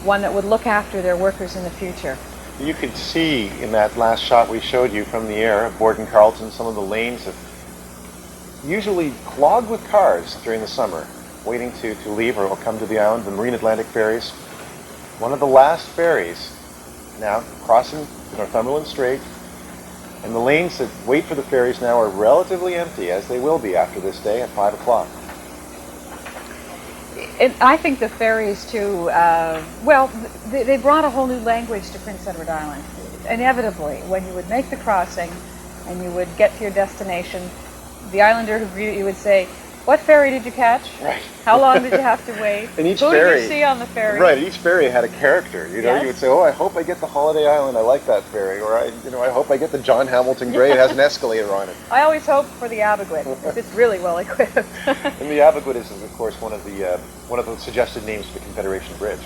one that would look after their workers in the future. You could see in that last shot we showed you from the air of Borden Carleton, some of the lanes have usually clogged with cars during the summer, waiting to leave or come to the island, the Marine Atlantic ferries. One of the last ferries now crossing the Northumberland Strait, and the lanes that wait for the ferries now are relatively empty, as they will be after this day at 5 o'clock. I think the ferries too, they brought a whole new language to Prince Edward Island. Inevitably, when you would make the crossing and you would get to your destination, the islander who greeted you would say, "What ferry did you catch? Right. How long did you have to wait? And each Who ferry, did you see on the ferry?" Right, each ferry had a character. You know, Yes. you would say, "Oh, I hope I get the Holiday Island. I like that ferry," or I hope I get the John Hamilton Gray. It has an escalator on it. I always hope for the Abigail, if it's really well equipped. And the Abigail is, of course, one of the suggested names for the Confederation Bridge.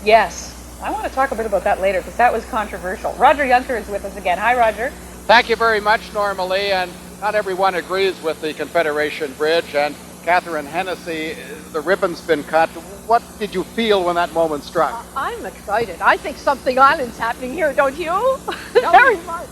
Yes. I want to talk a bit about that later because that was controversial. Roger Younker is with us again. Hi, Roger. Thank you very much, Norma Lee. And not everyone agrees with the Confederation Bridge. And Catherine Hennessy, the ribbon's been cut. What did you feel when that moment struck? I'm excited. I think something island's happening here, don't you? Very much.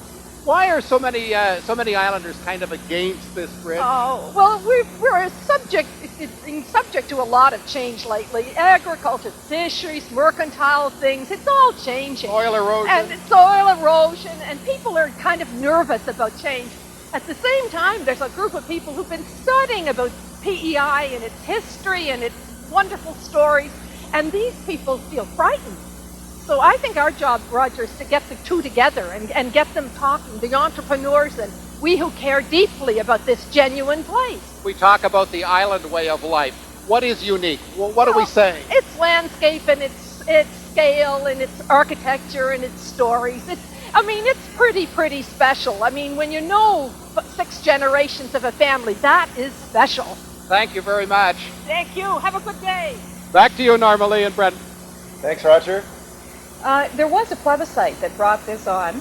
Why are so many islanders kind of against this bridge? Oh, well, we're subject to a lot of change lately. Agriculture, fisheries, mercantile things, it's all changing. Soil erosion. And soil erosion, and people are kind of nervous about change. At the same time, there's a group of people who've been studying about PEI and its history and its wonderful stories, and these people feel frightened. So I think our job, Roger, is to get the two together and get them talking, the entrepreneurs and we who care deeply about this genuine place. We talk about the island way of life. What is unique? Well, what are we saying? Its landscape and its scale and its architecture and its stories. It's pretty special. I mean, when you know 6 generations of a family, that is special. Thank you very much. Thank you. Have a good day. Back to you, Norma Lee and Brent. Thanks, Roger. There was a plebiscite that brought this on.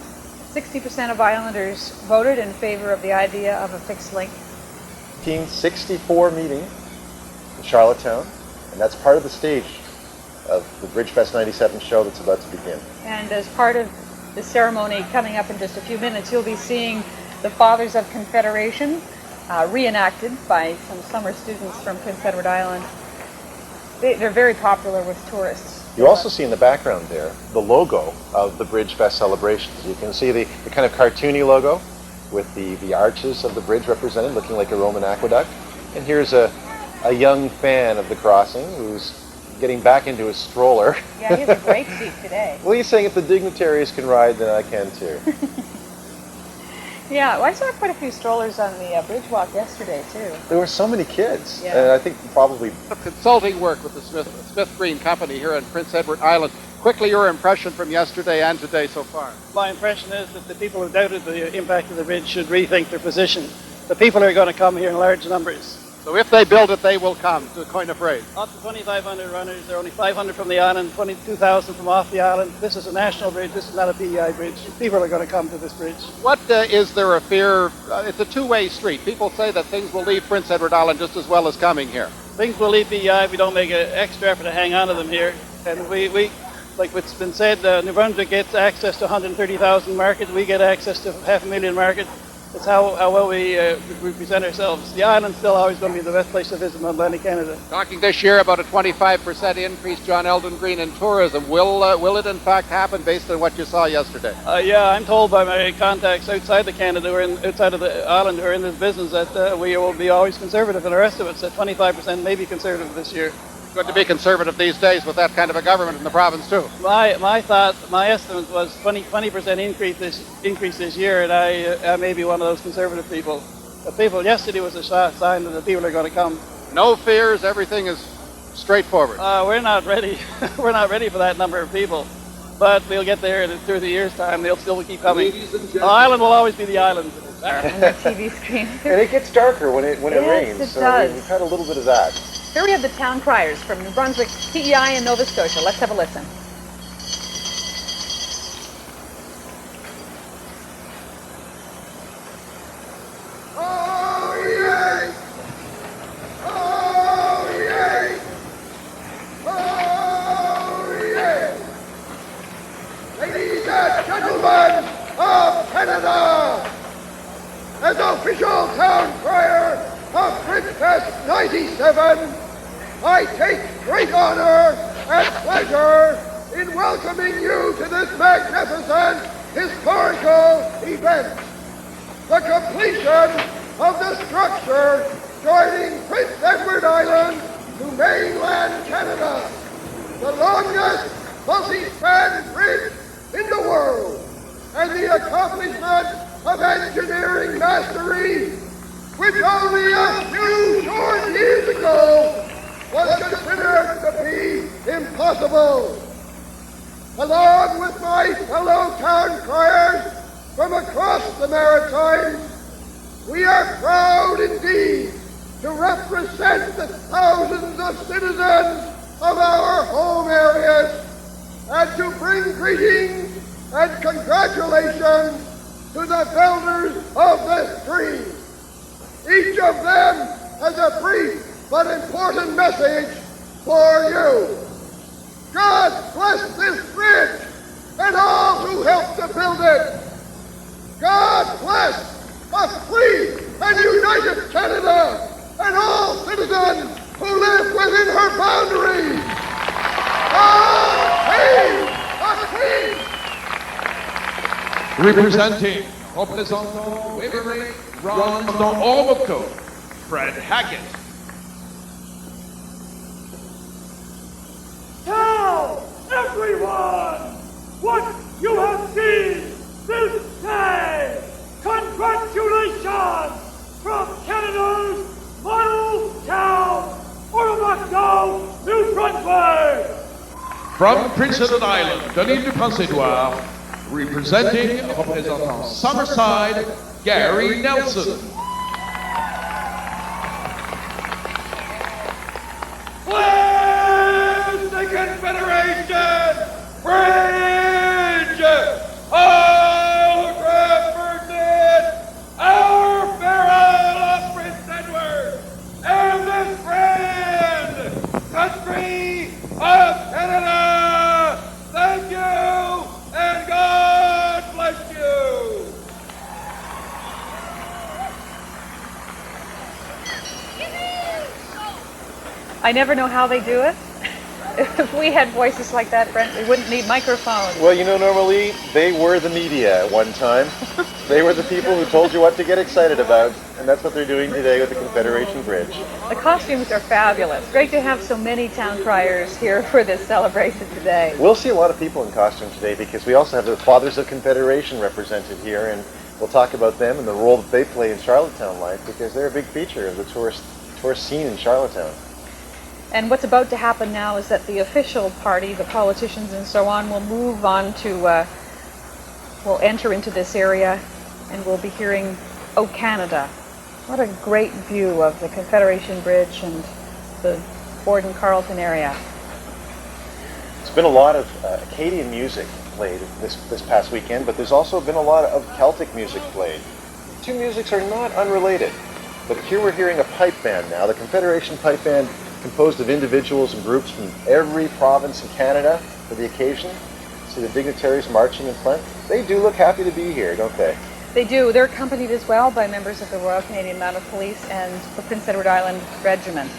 60% of islanders voted in favor of the idea of a fixed link. 1964 meeting in Charlottetown, and that's part of the stage of the BridgeFest 97 show that's about to begin. And as part of the ceremony coming up in just a few minutes, you'll be seeing the Fathers of Confederation reenacted by some summer students from Prince Edward Island. They're very popular with tourists. You also see in the background there the logo of the BridgeFest celebrations. You can see the kind of cartoony logo with the arches of the bridge represented, looking like a Roman aqueduct. And here's a young fan of the crossing who's getting back into his stroller. Yeah, he has a great seat today. Well, he's saying if the dignitaries can ride, then I can too. Yeah, well, I saw quite a few strollers on the bridge walk yesterday, too. There were so many kids. Yeah. And I think probably consulting work with the Smith Green Company here in Prince Edward Island. Quickly, your impression from yesterday and today so far. My impression is that the people who doubted the impact of the bridge should rethink their position. The people are going to come here in large numbers. So if they build it, they will come, to coin a phrase. Up to 2,500 runners. There are only 500 from the island, 22,000 from off the island. This is a national bridge. This is not a PEI bridge. People are going to come to this bridge. What is there a fear? It's a two-way street. People say that things will leave Prince Edward Island just as well as coming here. Things will leave PEI if we don't make an extra effort to hang on to them here. And we like what's been said, New Brunswick gets access to 130,000 markets. We get access to 500,000 markets. It's how well we present ourselves. The island's still always going to be the best place to visit in Atlantic Canada. Talking this year about a 25% increase, John Eldon Green, in tourism. Will it in fact happen based on what you saw yesterday? Yeah, I'm told by my contacts outside the Canada, outside of the island who are in this business, that we will be always conservative, and the rest of it's at 25% maybe conservative this year. Good to be conservative these days with that kind of a government in the province too. My estimate was 20% increase this year, and I may be one of those conservative people. The people, yesterday was a sign that the people are going to come. No fears, everything is straightforward. We're not ready. We're not ready for that number of people. But we'll get there in 30 years' time. They'll still keep coming. The island will always be the island. On the TV screen. And it gets darker when it rains. It so does. we've had a little bit of that. Here we have the town criers from New Brunswick, PEI, and Nova Scotia. Let's have a listen. Oh, yay! Oh, yay! Oh, yay! Ladies and gentlemen of Canada, as official town crier of BridgeFest 97, I take great honor and pleasure in welcoming you to this magnificent historical event. The completion of the structure joining Prince Edward Island to mainland Canada, the longest multi-span bridge in the world, and the accomplishment of engineering mastery, which only a few short years ago was considered to be impossible. Along with my fellow town criers from across the Maritimes, we are proud indeed to represent the thousands of citizens of our home areas and to bring greetings and congratulations to the builders of this dream. Each of them has a brief but important message for you. God bless this bridge and all who helped to build it. God bless a free and united Canada and all citizens who live within her boundaries. Representing, représentant Waverley, Rondon, Ormoco, Fred Hackett. Tell everyone what you have seen this day. Congratulations from Canada's model town, Ormoco, New Brunswick. From Prince Edward Island, de l'île du Prince-Édouard, representing, représentant Summerside, Gary Nelson. Where's the Confederation Bridge? All represent our fair isle of Prince Edward and this grand country of Canada. Thank you and God bless you. I never know how they do it. If we had voices like that, Brent, we wouldn't need microphones. Well, you know, normally they were the media at one time. They were the people who told you what to get excited about, and that's what they're doing today with the Confederation Bridge. The costumes are fabulous. Great to have so many town criers here for this celebration today. We'll see a lot of people in costume today because we also have the Fathers of Confederation represented here, and we'll talk about them and the role that they play in Charlottetown life because they're a big feature of the tourist scene in Charlottetown. And what's about to happen now is that the official party, the politicians and so on, will move on to, will enter into this area and we'll be hearing "O Canada." What a great view of the Confederation Bridge and the Borden-Carleton area. There's been a lot of Acadian music played this past weekend, but there's also been a lot of Celtic music played. Two musics are not unrelated, but here we're hearing a pipe band now, the Confederation Pipe Band, composed of individuals and groups from every province in Canada for the occasion. See the dignitaries marching in front. They do look happy to be here, don't they? They do. They're accompanied as well by members of the Royal Canadian Mounted Police and the Prince Edward Island Regiment.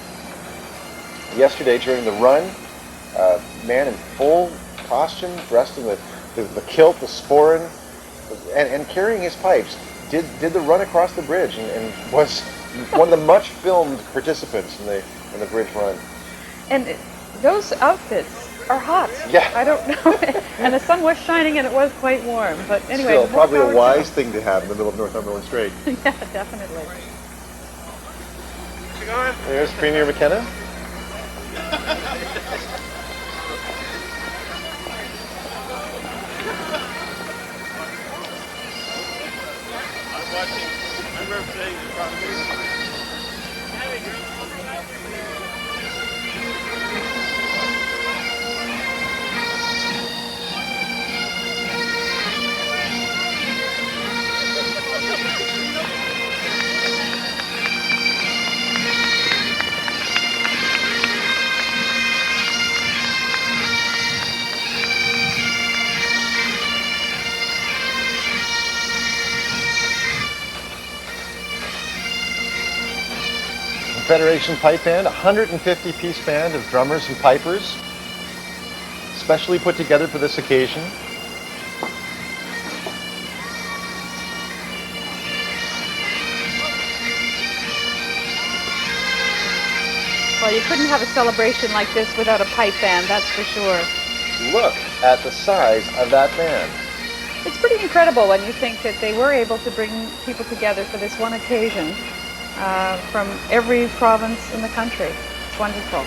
Yesterday during the run, a man in full costume, dressed in the kilt, the sporran, and carrying his pipes, did the run across the bridge and was one of the much filmed participants in the bridge run. And those outfits are hot. Yeah. I don't know. And the sun was shining and it was quite warm. But anyway, still probably a wise thing to have in the middle of Northumberland Strait. Yeah, definitely. There's Premier McKenna. Confederation Pipe Band, 150-piece band of drummers and pipers, specially put together for this occasion. Well, you couldn't have a celebration like this without a pipe band, that's for sure. Look at the size of that band. It's pretty incredible when you think that they were able to bring people together for this one occasion from every province in the country. It's wonderful.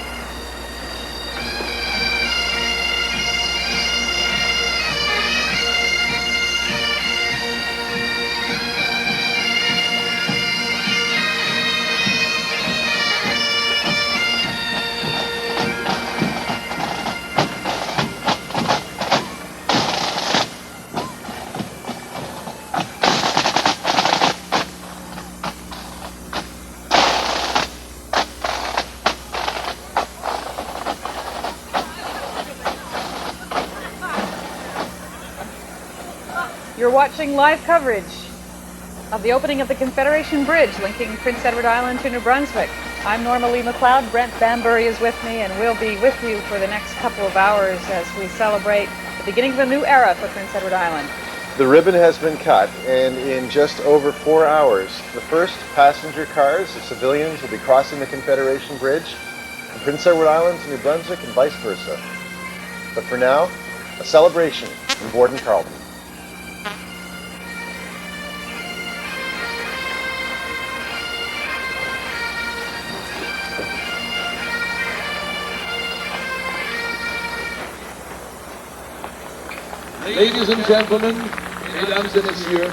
You're watching live coverage of the opening of the Confederation Bridge linking Prince Edward Island to New Brunswick. I'm Norma Lee McLeod. Brent Bambury is with me, and we'll be with you for the next couple of hours as we celebrate the beginning of a new era for Prince Edward Island. The ribbon has been cut, and in just over 4 hours, the first passenger cars of civilians will be crossing the Confederation Bridge from Prince Edward Island to New Brunswick and vice versa. But for now, a celebration in Borden-Carleton. Ladies and gentlemen, mesdames et messieurs,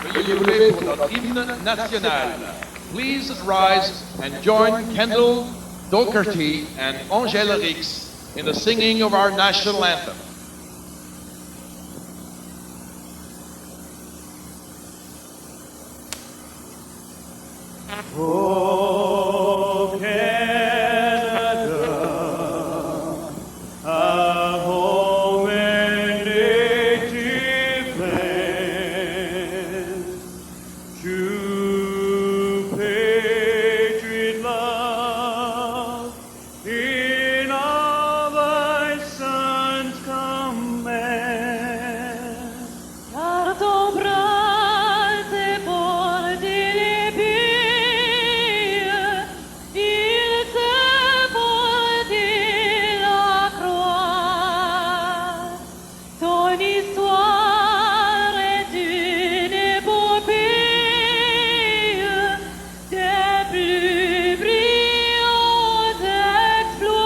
veuillez vous lever pour notre hymne national. Please rise and join Kendall Doherty and Angèle Rix in the singing of our national anthem. Oh, Canada, our home and native land, true patriot love in all thy sons' command. Car ton bras est bordé d'épines, il te bordé la croix. Ton histoire est une épopée des plus brillants exploits.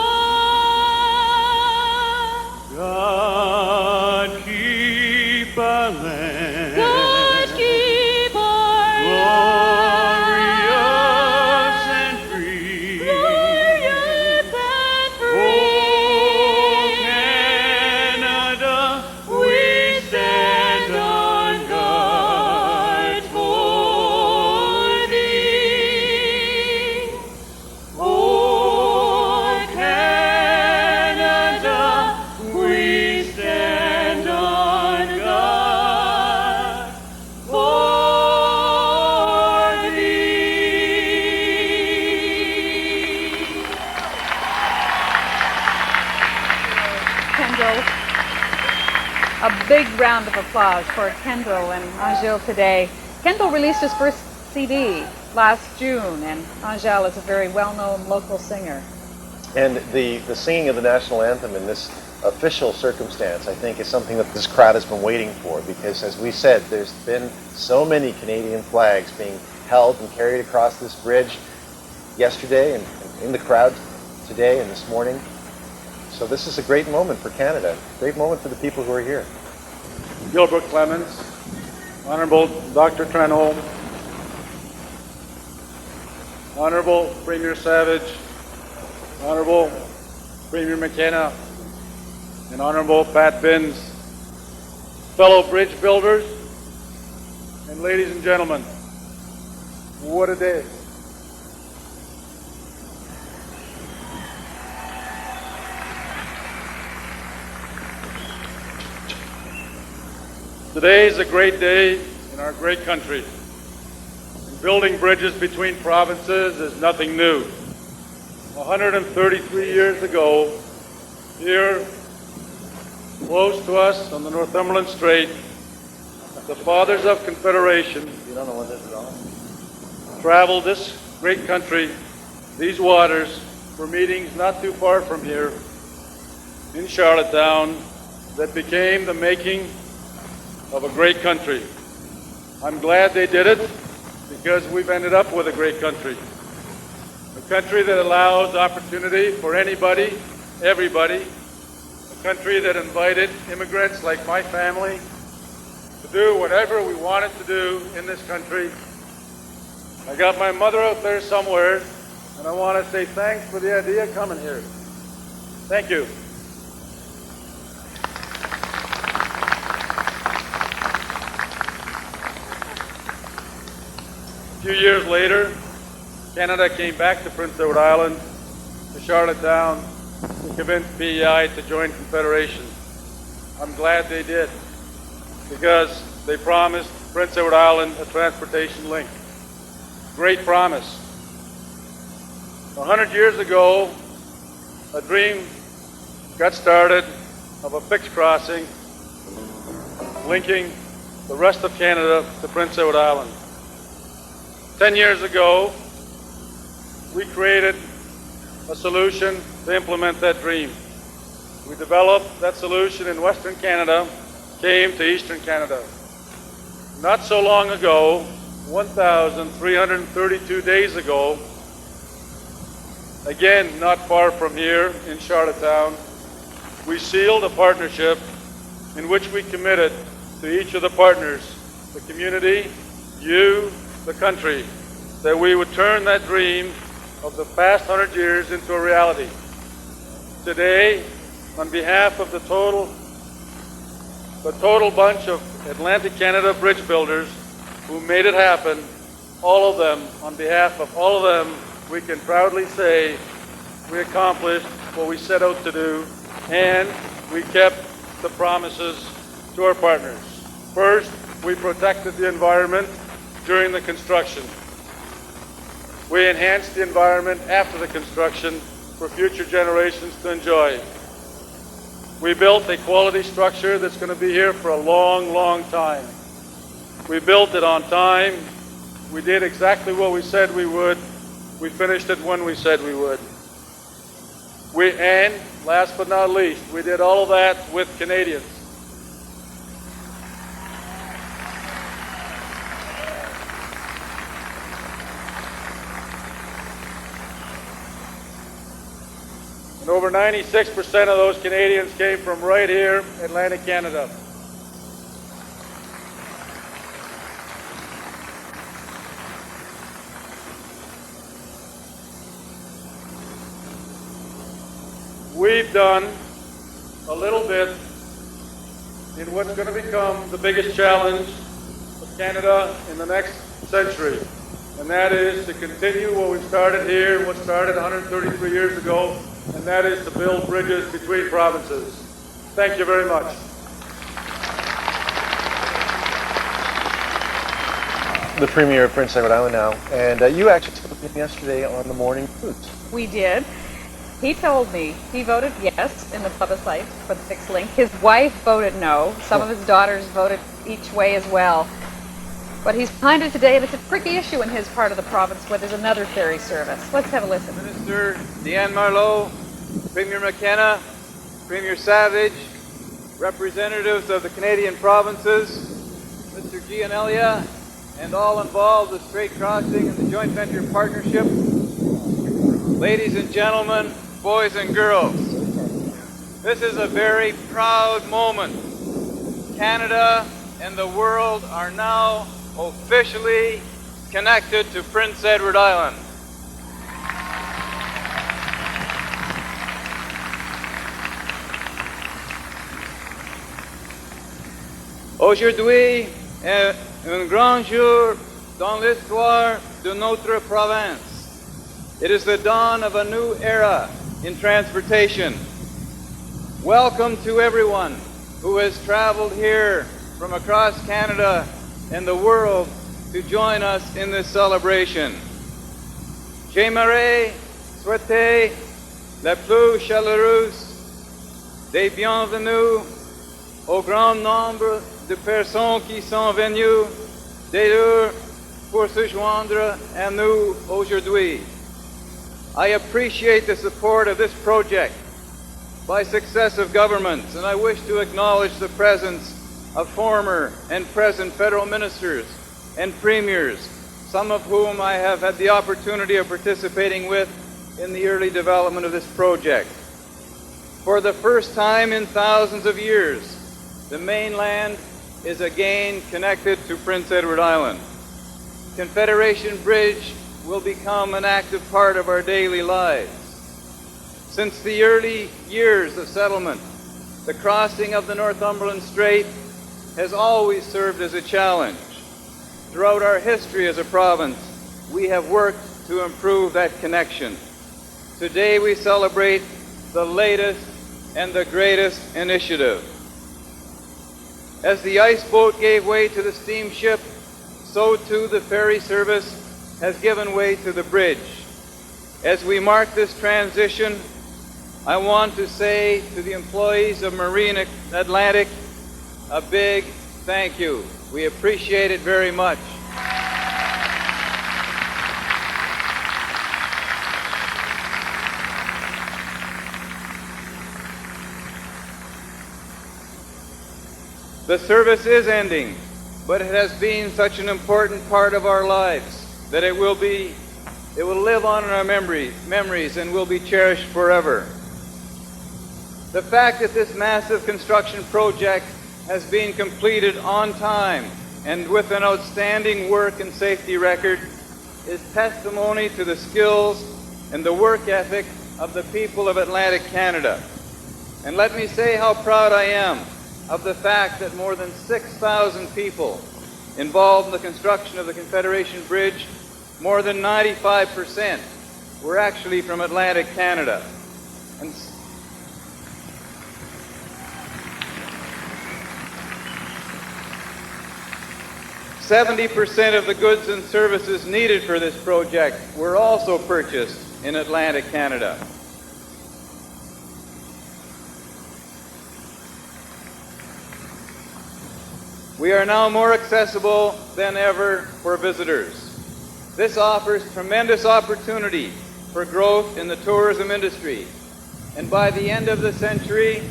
God keep our land. God keep our glorious and free. Glorious and free. Oh, Canada, we stand on guard for thee. Oh, Canada, we stand on guard for thee. Kendall, a big round of applause for Kendall and Angèle today. Kendall released his first CD last June, and Angèle is a very well-known local singer. And the singing of the national anthem in this official circumstance, I think, is something that this crowd has been waiting for, because, as we said, there's been so many Canadian flags being held and carried across this bridge. yesterday and in the crowd today and this morning. So this is a great moment for Canada, a great moment for the people who are here. Gilbert Clemens, Honorable Dr. Trenholm, Honorable Premier Savage, Honorable Premier McKenna, and Honorable Pat Binns, fellow bridge builders, and ladies and gentlemen, what a day. Today is a great day in our great country. And building bridges between provinces is nothing new. 133 years ago, here, close to us on the Northumberland Strait, the fathers of Confederation traveled this great country, these waters, for meetings not too far from here in Charlottetown that became the making of a great country. I'm glad they did it because we've ended up with a great country. A country that allows opportunity for anybody, everybody. A country that invited immigrants like my family to do whatever we wanted to do in this country. I got my mother out there somewhere, and I want to say thanks for the idea of coming here. Thank you. A few years later, Canada came back to Prince Edward Island, to Charlottetown, to convince PEI to join Confederation. I'm glad they did, because they promised Prince Edward Island a transportation link. Great promise. 100 years ago, a dream got started of a fixed crossing linking the rest of Canada to Prince Edward Island. 10 years ago, we created a solution to implement that dream. We developed that solution in Western Canada, came to Eastern Canada. Not so long ago, 1,332 days ago, again not far from here in Charlottetown, we sealed a partnership in which we committed to each of the partners, the community, you, the country, that we would turn that dream of the past 100 years into a reality. Today, on behalf of the total bunch of Atlantic Canada bridge builders who made it happen, all of them, on behalf of all of them, we can proudly say we accomplished what we set out to do, and we kept the promises to our partners. First, we protected the environment during the construction. We enhanced the environment after the construction for future generations to enjoy. We built a quality structure that's going to be here for a long, long time. We built it on time. We did exactly what we said we would. We finished it when we said we would. And last but not least, we did all of that with Canadians. And over 96% of those Canadians came from right here, Atlantic Canada. We've done a little bit in what's going to become the biggest challenge of Canada in the next century. And that is to continue what we started here, what started 133 years ago, and that is to build bridges between provinces. Thank you very much. The Premier of Prince Edward Island now, and you actually spoke to him yesterday on the morning foods. We did. He told me he voted yes in the plebiscite for the fixed link. His wife voted no. Some of his daughters voted each way as well. But he's behind it today, and it's a tricky issue in his part of the province where there's another ferry service. Let's have a listen. Minister Deanne Marleau, Premier McKenna, Premier Savage, representatives of the Canadian provinces, Mr. Gianelia, and all involved with Strait Crossing and the joint venture partnership. ladies and gentlemen, boys and girls, this is a very proud moment. Canada and the world are now officially connected to Prince Edward Island. Aujourd'hui est un grand jour dans l'histoire de notre province. It is the dawn of a new era in transportation. Welcome to everyone who has traveled here from across Canada and the world to join us in this celebration. J'aimerais souhaiter la plus chaleureuse des bienvenus au grand nombre de personnes qui sont venues d'ailleurs pour se joindre à nous aujourd'hui. I appreciate the support of this project by successive governments, and I wish to acknowledge the presence of former and present federal ministers and premiers, some of whom I have had the opportunity of participating with in the early development of this project. For the first time in thousands of years, the mainland is again connected to Prince Edward Island. Confederation Bridge will become an active part of our daily lives. Since the early years of settlement, the crossing of the Northumberland Strait has always served as a challenge. Throughout our history as a province, we have worked to improve that connection. Today we celebrate the latest and the greatest initiative. As the ice boat gave way to the steamship, so too the ferry service has given way to the bridge. As we mark this transition, I want to say to the employees of Marine Atlantic a big thank you. We appreciate it very much. The service is ending, but it has been such an important part of our lives that it will live on in our memories and will be cherished forever. The fact that this massive construction project has been completed on time and with an outstanding work and safety record is testimony to the skills and the work ethic of the people of Atlantic Canada. And let me say how proud I am of the fact that more than 6,000 people involved in the construction of the Confederation Bridge, more than 95% were actually from Atlantic Canada. And 70% of the goods and services needed for this project were also purchased in Atlantic Canada. We are now more accessible than ever for visitors. This offers tremendous opportunity for growth in the tourism industry. And by the end of the century,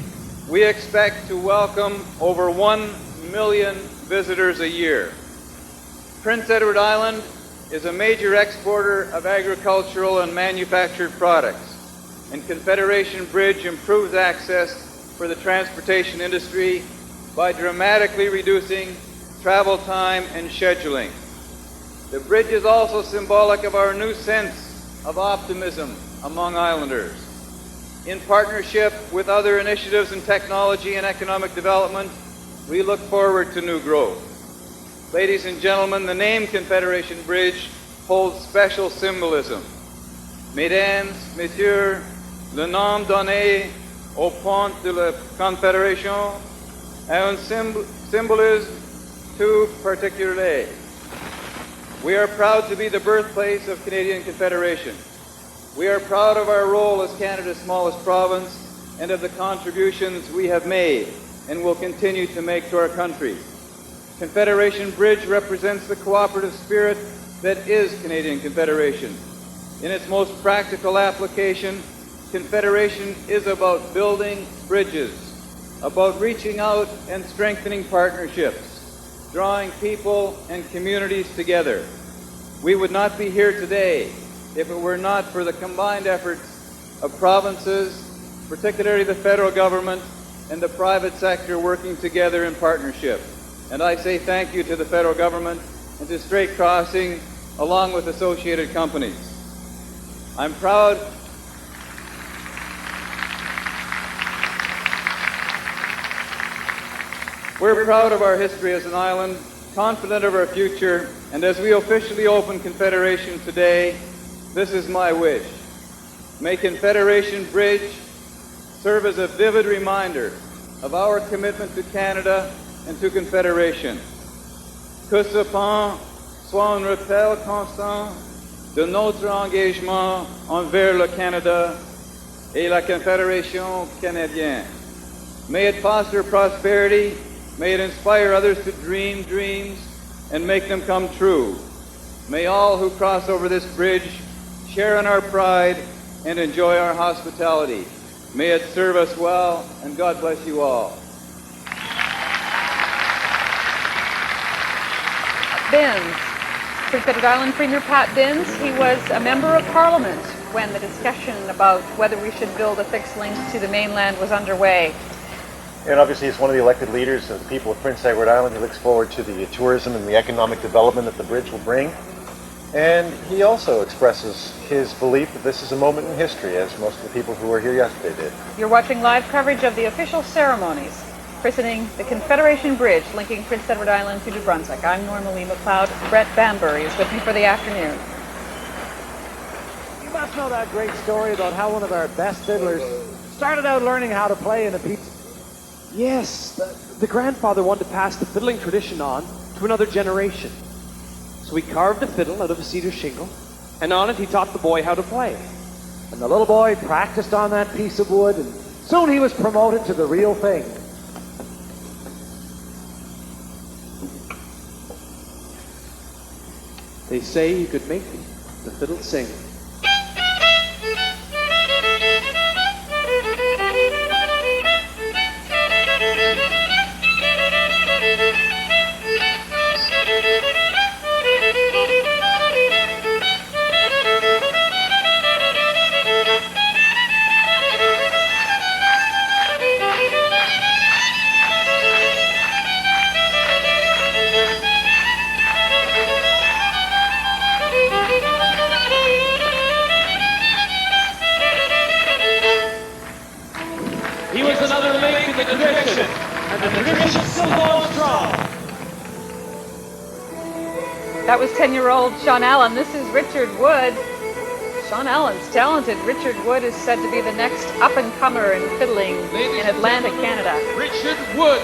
we expect to welcome over 1 million visitors a year. Prince Edward Island is a major exporter of agricultural and manufactured products, and Confederation Bridge improves access for the transportation industry by dramatically reducing travel time and scheduling. The bridge is also symbolic of our new sense of optimism among islanders. In partnership with other initiatives in technology and economic development, we look forward to new growth. Ladies and gentlemen, the name Confederation Bridge holds special symbolism. Mesdames, Messieurs, le nom donné au pont de la Confédération a un symbolisme tout particulier. We are proud to be the birthplace of Canadian Confederation. We are proud of our role as Canada's smallest province and of the contributions we have made and will continue to make to our country. Confederation Bridge represents the cooperative spirit that is Canadian Confederation. In its most practical application, Confederation is about building bridges, about reaching out and strengthening partnerships, drawing people and communities together. We would not be here today if it were not for the combined efforts of provinces, particularly the federal government, and the private sector working together in partnership. And I say thank you to the federal government and to Strait Crossing, along with associated companies. I'm proud We're proud of our history as an island, confident of our future, and as we officially open Confederation today, this is my wish. May Confederation Bridge serve as a vivid reminder of our commitment to Canada and to Confederation. Que ce pont soit un rappel constant de notre engagement envers le Canada et la Confédération canadienne. May it foster prosperity, may it inspire others to dream dreams and make them come true. May all who cross over this bridge share in our pride and enjoy our hospitality. May it serve us well, and God bless you all. Binns. Prince Edward Island Premier Pat Binns, he was a member of Parliament when the discussion about whether we should build a fixed link to the mainland was underway. And obviously he's one of the elected leaders of the people of Prince Edward Island. He looks forward to the tourism and the economic development that the bridge will bring. And he also expresses his belief that this is a moment in history, as most of the people who were here yesterday did. You're watching live coverage of the official ceremonies christening the Confederation Bridge linking Prince Edward Island to New Brunswick. I'm Norma Lee McLeod. Brett Bambury is with me for the afternoon. You must know that great story about how one of our best fiddlers started out learning how to play in a piece. Yes, the grandfather wanted to pass the fiddling tradition on to another generation. So he carved a fiddle out of a cedar shingle, and on it he taught the boy how to play. And the little boy practiced on that piece of wood, and soon he was promoted to the real thing. They say you could make the fiddle sing. He was another link in the tradition, and the tradition still goes strong. That was 10-year-old Sean Allen. This is Richard Wood. Sean Allen's talented. Richard Wood is said to be the next up-and-comer in fiddling in Atlantic, Canada. Richard Wood.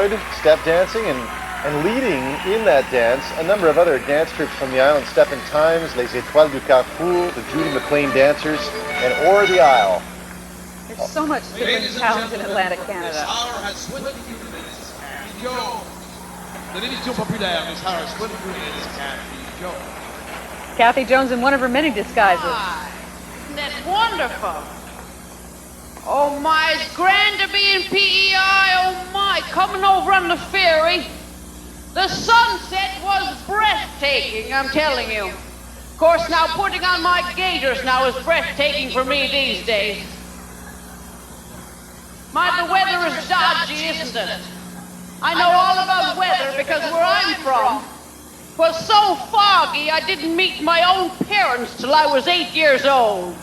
wood, step dancing, and leading in that dance a number of other dance troupes from the island, Step in Times, Les Étoiles du Carrefour, the Judy McLean Dancers, and O'er the Isle. There's so much different talent in Atlantic Canada. De l'émission populaire, Miss Harris, what do you Kathy Jones? Kathy Jones in one of her many disguises. Isn't that wonderful? Oh my, it's grand to be in PEI. Oh my, coming over on the ferry. The sunset was breathtaking, I'm telling you. Of course, now putting on my gaiters now is breathtaking for me these days. My, the weather is dodgy, isn't it? I know all about weather because where I'm from was so foggy I didn't meet my own parents till I was 8 years old.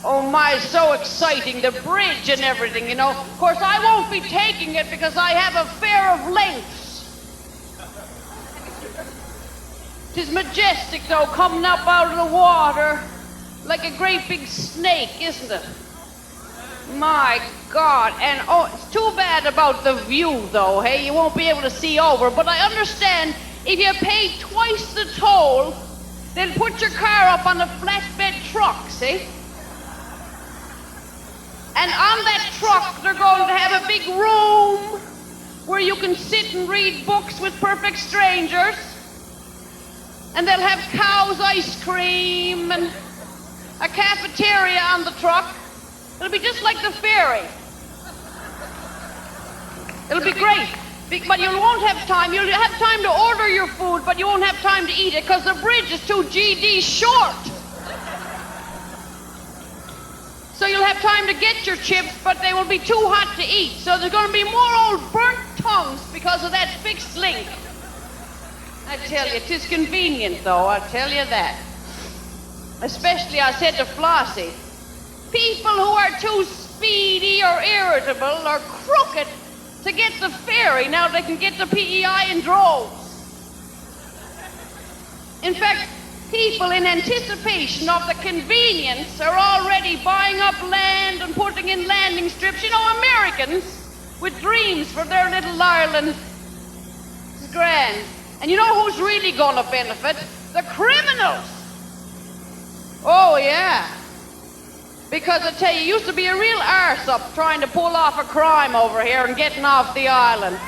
Oh my, so exciting, the bridge and everything, you know. Of course, I won't be taking it because I have a fear of lengths. 'Tis majestic, though, coming up out of the water like a great big snake, isn't it? My God, and oh, it's too bad about the view, though, hey? You won't be able to see over, but I understand if you pay twice the toll, then put your car up on a flatbed truck, see? And on that truck, they're going to have a big room where you can sit and read books with perfect strangers. And they'll have Cow's ice cream and a cafeteria on the truck. It'll be just like the ferry. It'll be great. But you won't have time. You'll have time to order your food, but you won't have time to eat it because the bridge is 2 GD short. So you'll have time to get your chips, but they will be too hot to eat. So there's going to be more old burnt tongues because of that fixed link. I tell you, 'tis convenient, though, I'll tell you that. Especially, I said to Flossie, people who are too speedy or irritable or crooked to get the ferry, now they can get the PEI in droves. In fact, people in anticipation of the convenience are already buying up land and putting in landing strips. You know, Americans with dreams for their little Ireland. It's grand. And you know who's really going to benefit? The criminals. Oh, yeah. Because I tell you, it used to be a real arse up trying to pull off a crime over here and getting off the island.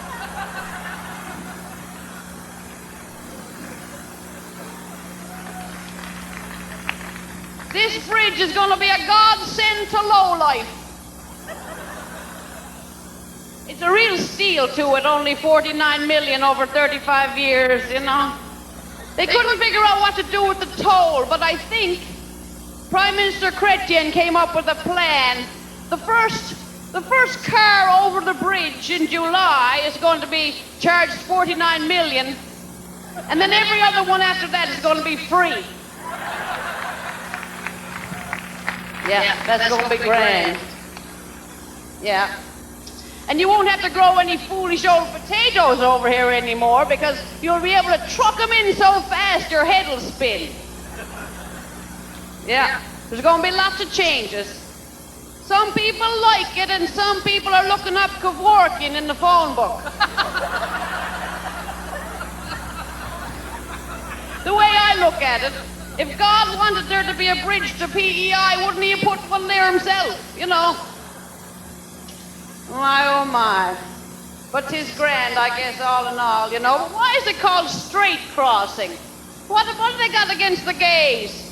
This bridge is going to be a godsend to lowlife. It's a real steal, too, at only $49 million over 35 years, you know. They couldn't figure out what to do with the toll, but I think Prime Minister Chrétien came up with a plan. The first car over the bridge in July is going to be charged $49 million, and then every other one after that is going to be free. Yeah, that's going to be grand. Yeah. And you won't have to grow any foolish old potatoes over here anymore because you'll be able to truck them in so fast your head will spin. Yeah, there's going to be lots of changes. Some people like it and some people are looking up Kevorkian in the phone book. The way I look at it, if God wanted there to be a bridge to PEI, wouldn't he have put one there himself, you know? My, oh my. But 'tis grand, I guess, all in all, you know. Why is it called straight crossing? What have they got against the gays?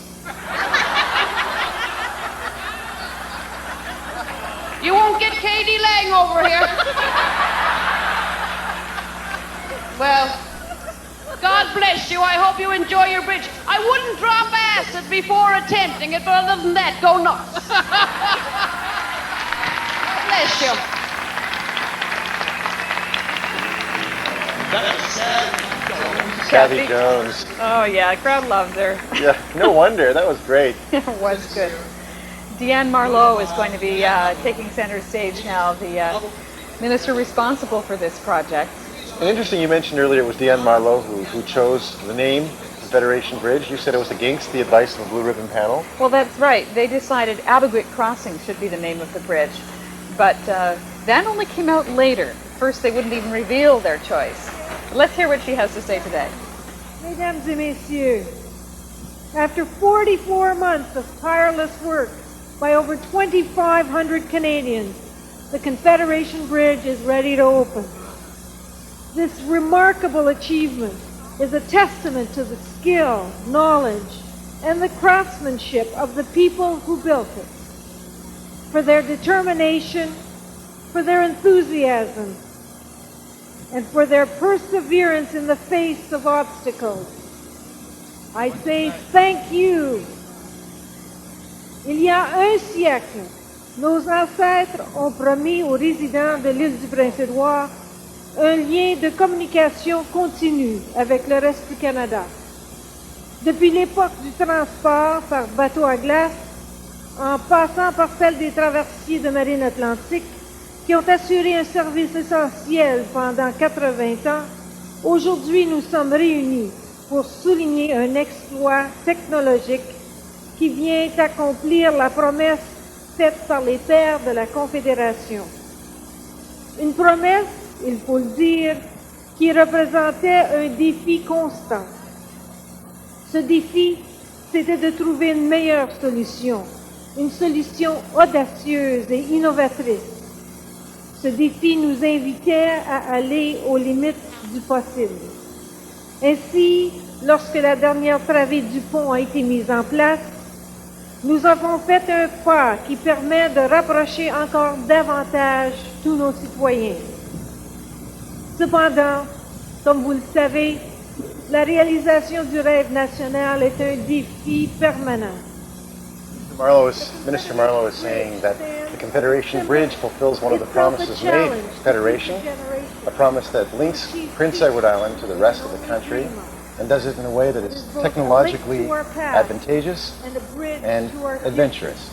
You won't get Katie Lang over here. Well, God bless you. I hope you enjoy your bridge. I wouldn't drop acid before attempting it, but other than that, go nuts. Bless you. Kathy Jones. Oh, yeah, the crowd loves her. Yeah, no wonder. That was great. It was good. Deanne Marlowe is going to be taking center stage now, the minister responsible for this project. And interesting, you mentioned earlier it was Deanne Marlowe who chose the name Confederation Bridge. You said it was against the advice of the Blue Ribbon Panel. Well, that's right. They decided Abogwick Crossing should be the name of the bridge. But That only came out later. First, they wouldn't even reveal their choice. Let's hear what she has to say today. Mesdames et messieurs, after 44 months of tireless work by over 2,500 Canadians, the Confederation Bridge is ready to open. This remarkable achievement is a testament to the skill, knowledge, and the craftsmanship of the people who built it, for their determination, for their enthusiasm, and for their perseverance in the face of obstacles. I say thank you. Il y a un siècle, nos ancêtres ont promis aux résidents de l'île du Prince-Édouard un lien de communication continu avec le reste du Canada. Depuis l'époque du transport par bateau à glace, en passant par celle des traversiers de marine atlantique, qui ont assuré un service essentiel pendant 80 ans, aujourd'hui nous sommes réunis pour souligner un exploit technologique qui vient accomplir la promesse faite par les pères de la Confédération. Une promesse, il faut le dire, qui représentait un défi constant. Ce défi, c'était de trouver une meilleure solution, une solution audacieuse et innovatrice. Ce défi nous invitait à aller aux limites du possible. Ainsi, lorsque la dernière travée du pont a été mise en place, nous avons fait un pas qui permet de rapprocher encore davantage tous nos citoyens. Cependant, comme vous le savez, la réalisation du rêve national est un défi permanent. Minister Marleau is saying that the Confederation Bridge fulfills one of the promises made to the Federation, a promise that links Prince Edward Island to the rest of the country and does it in a way that is technologically advantageous and adventurous.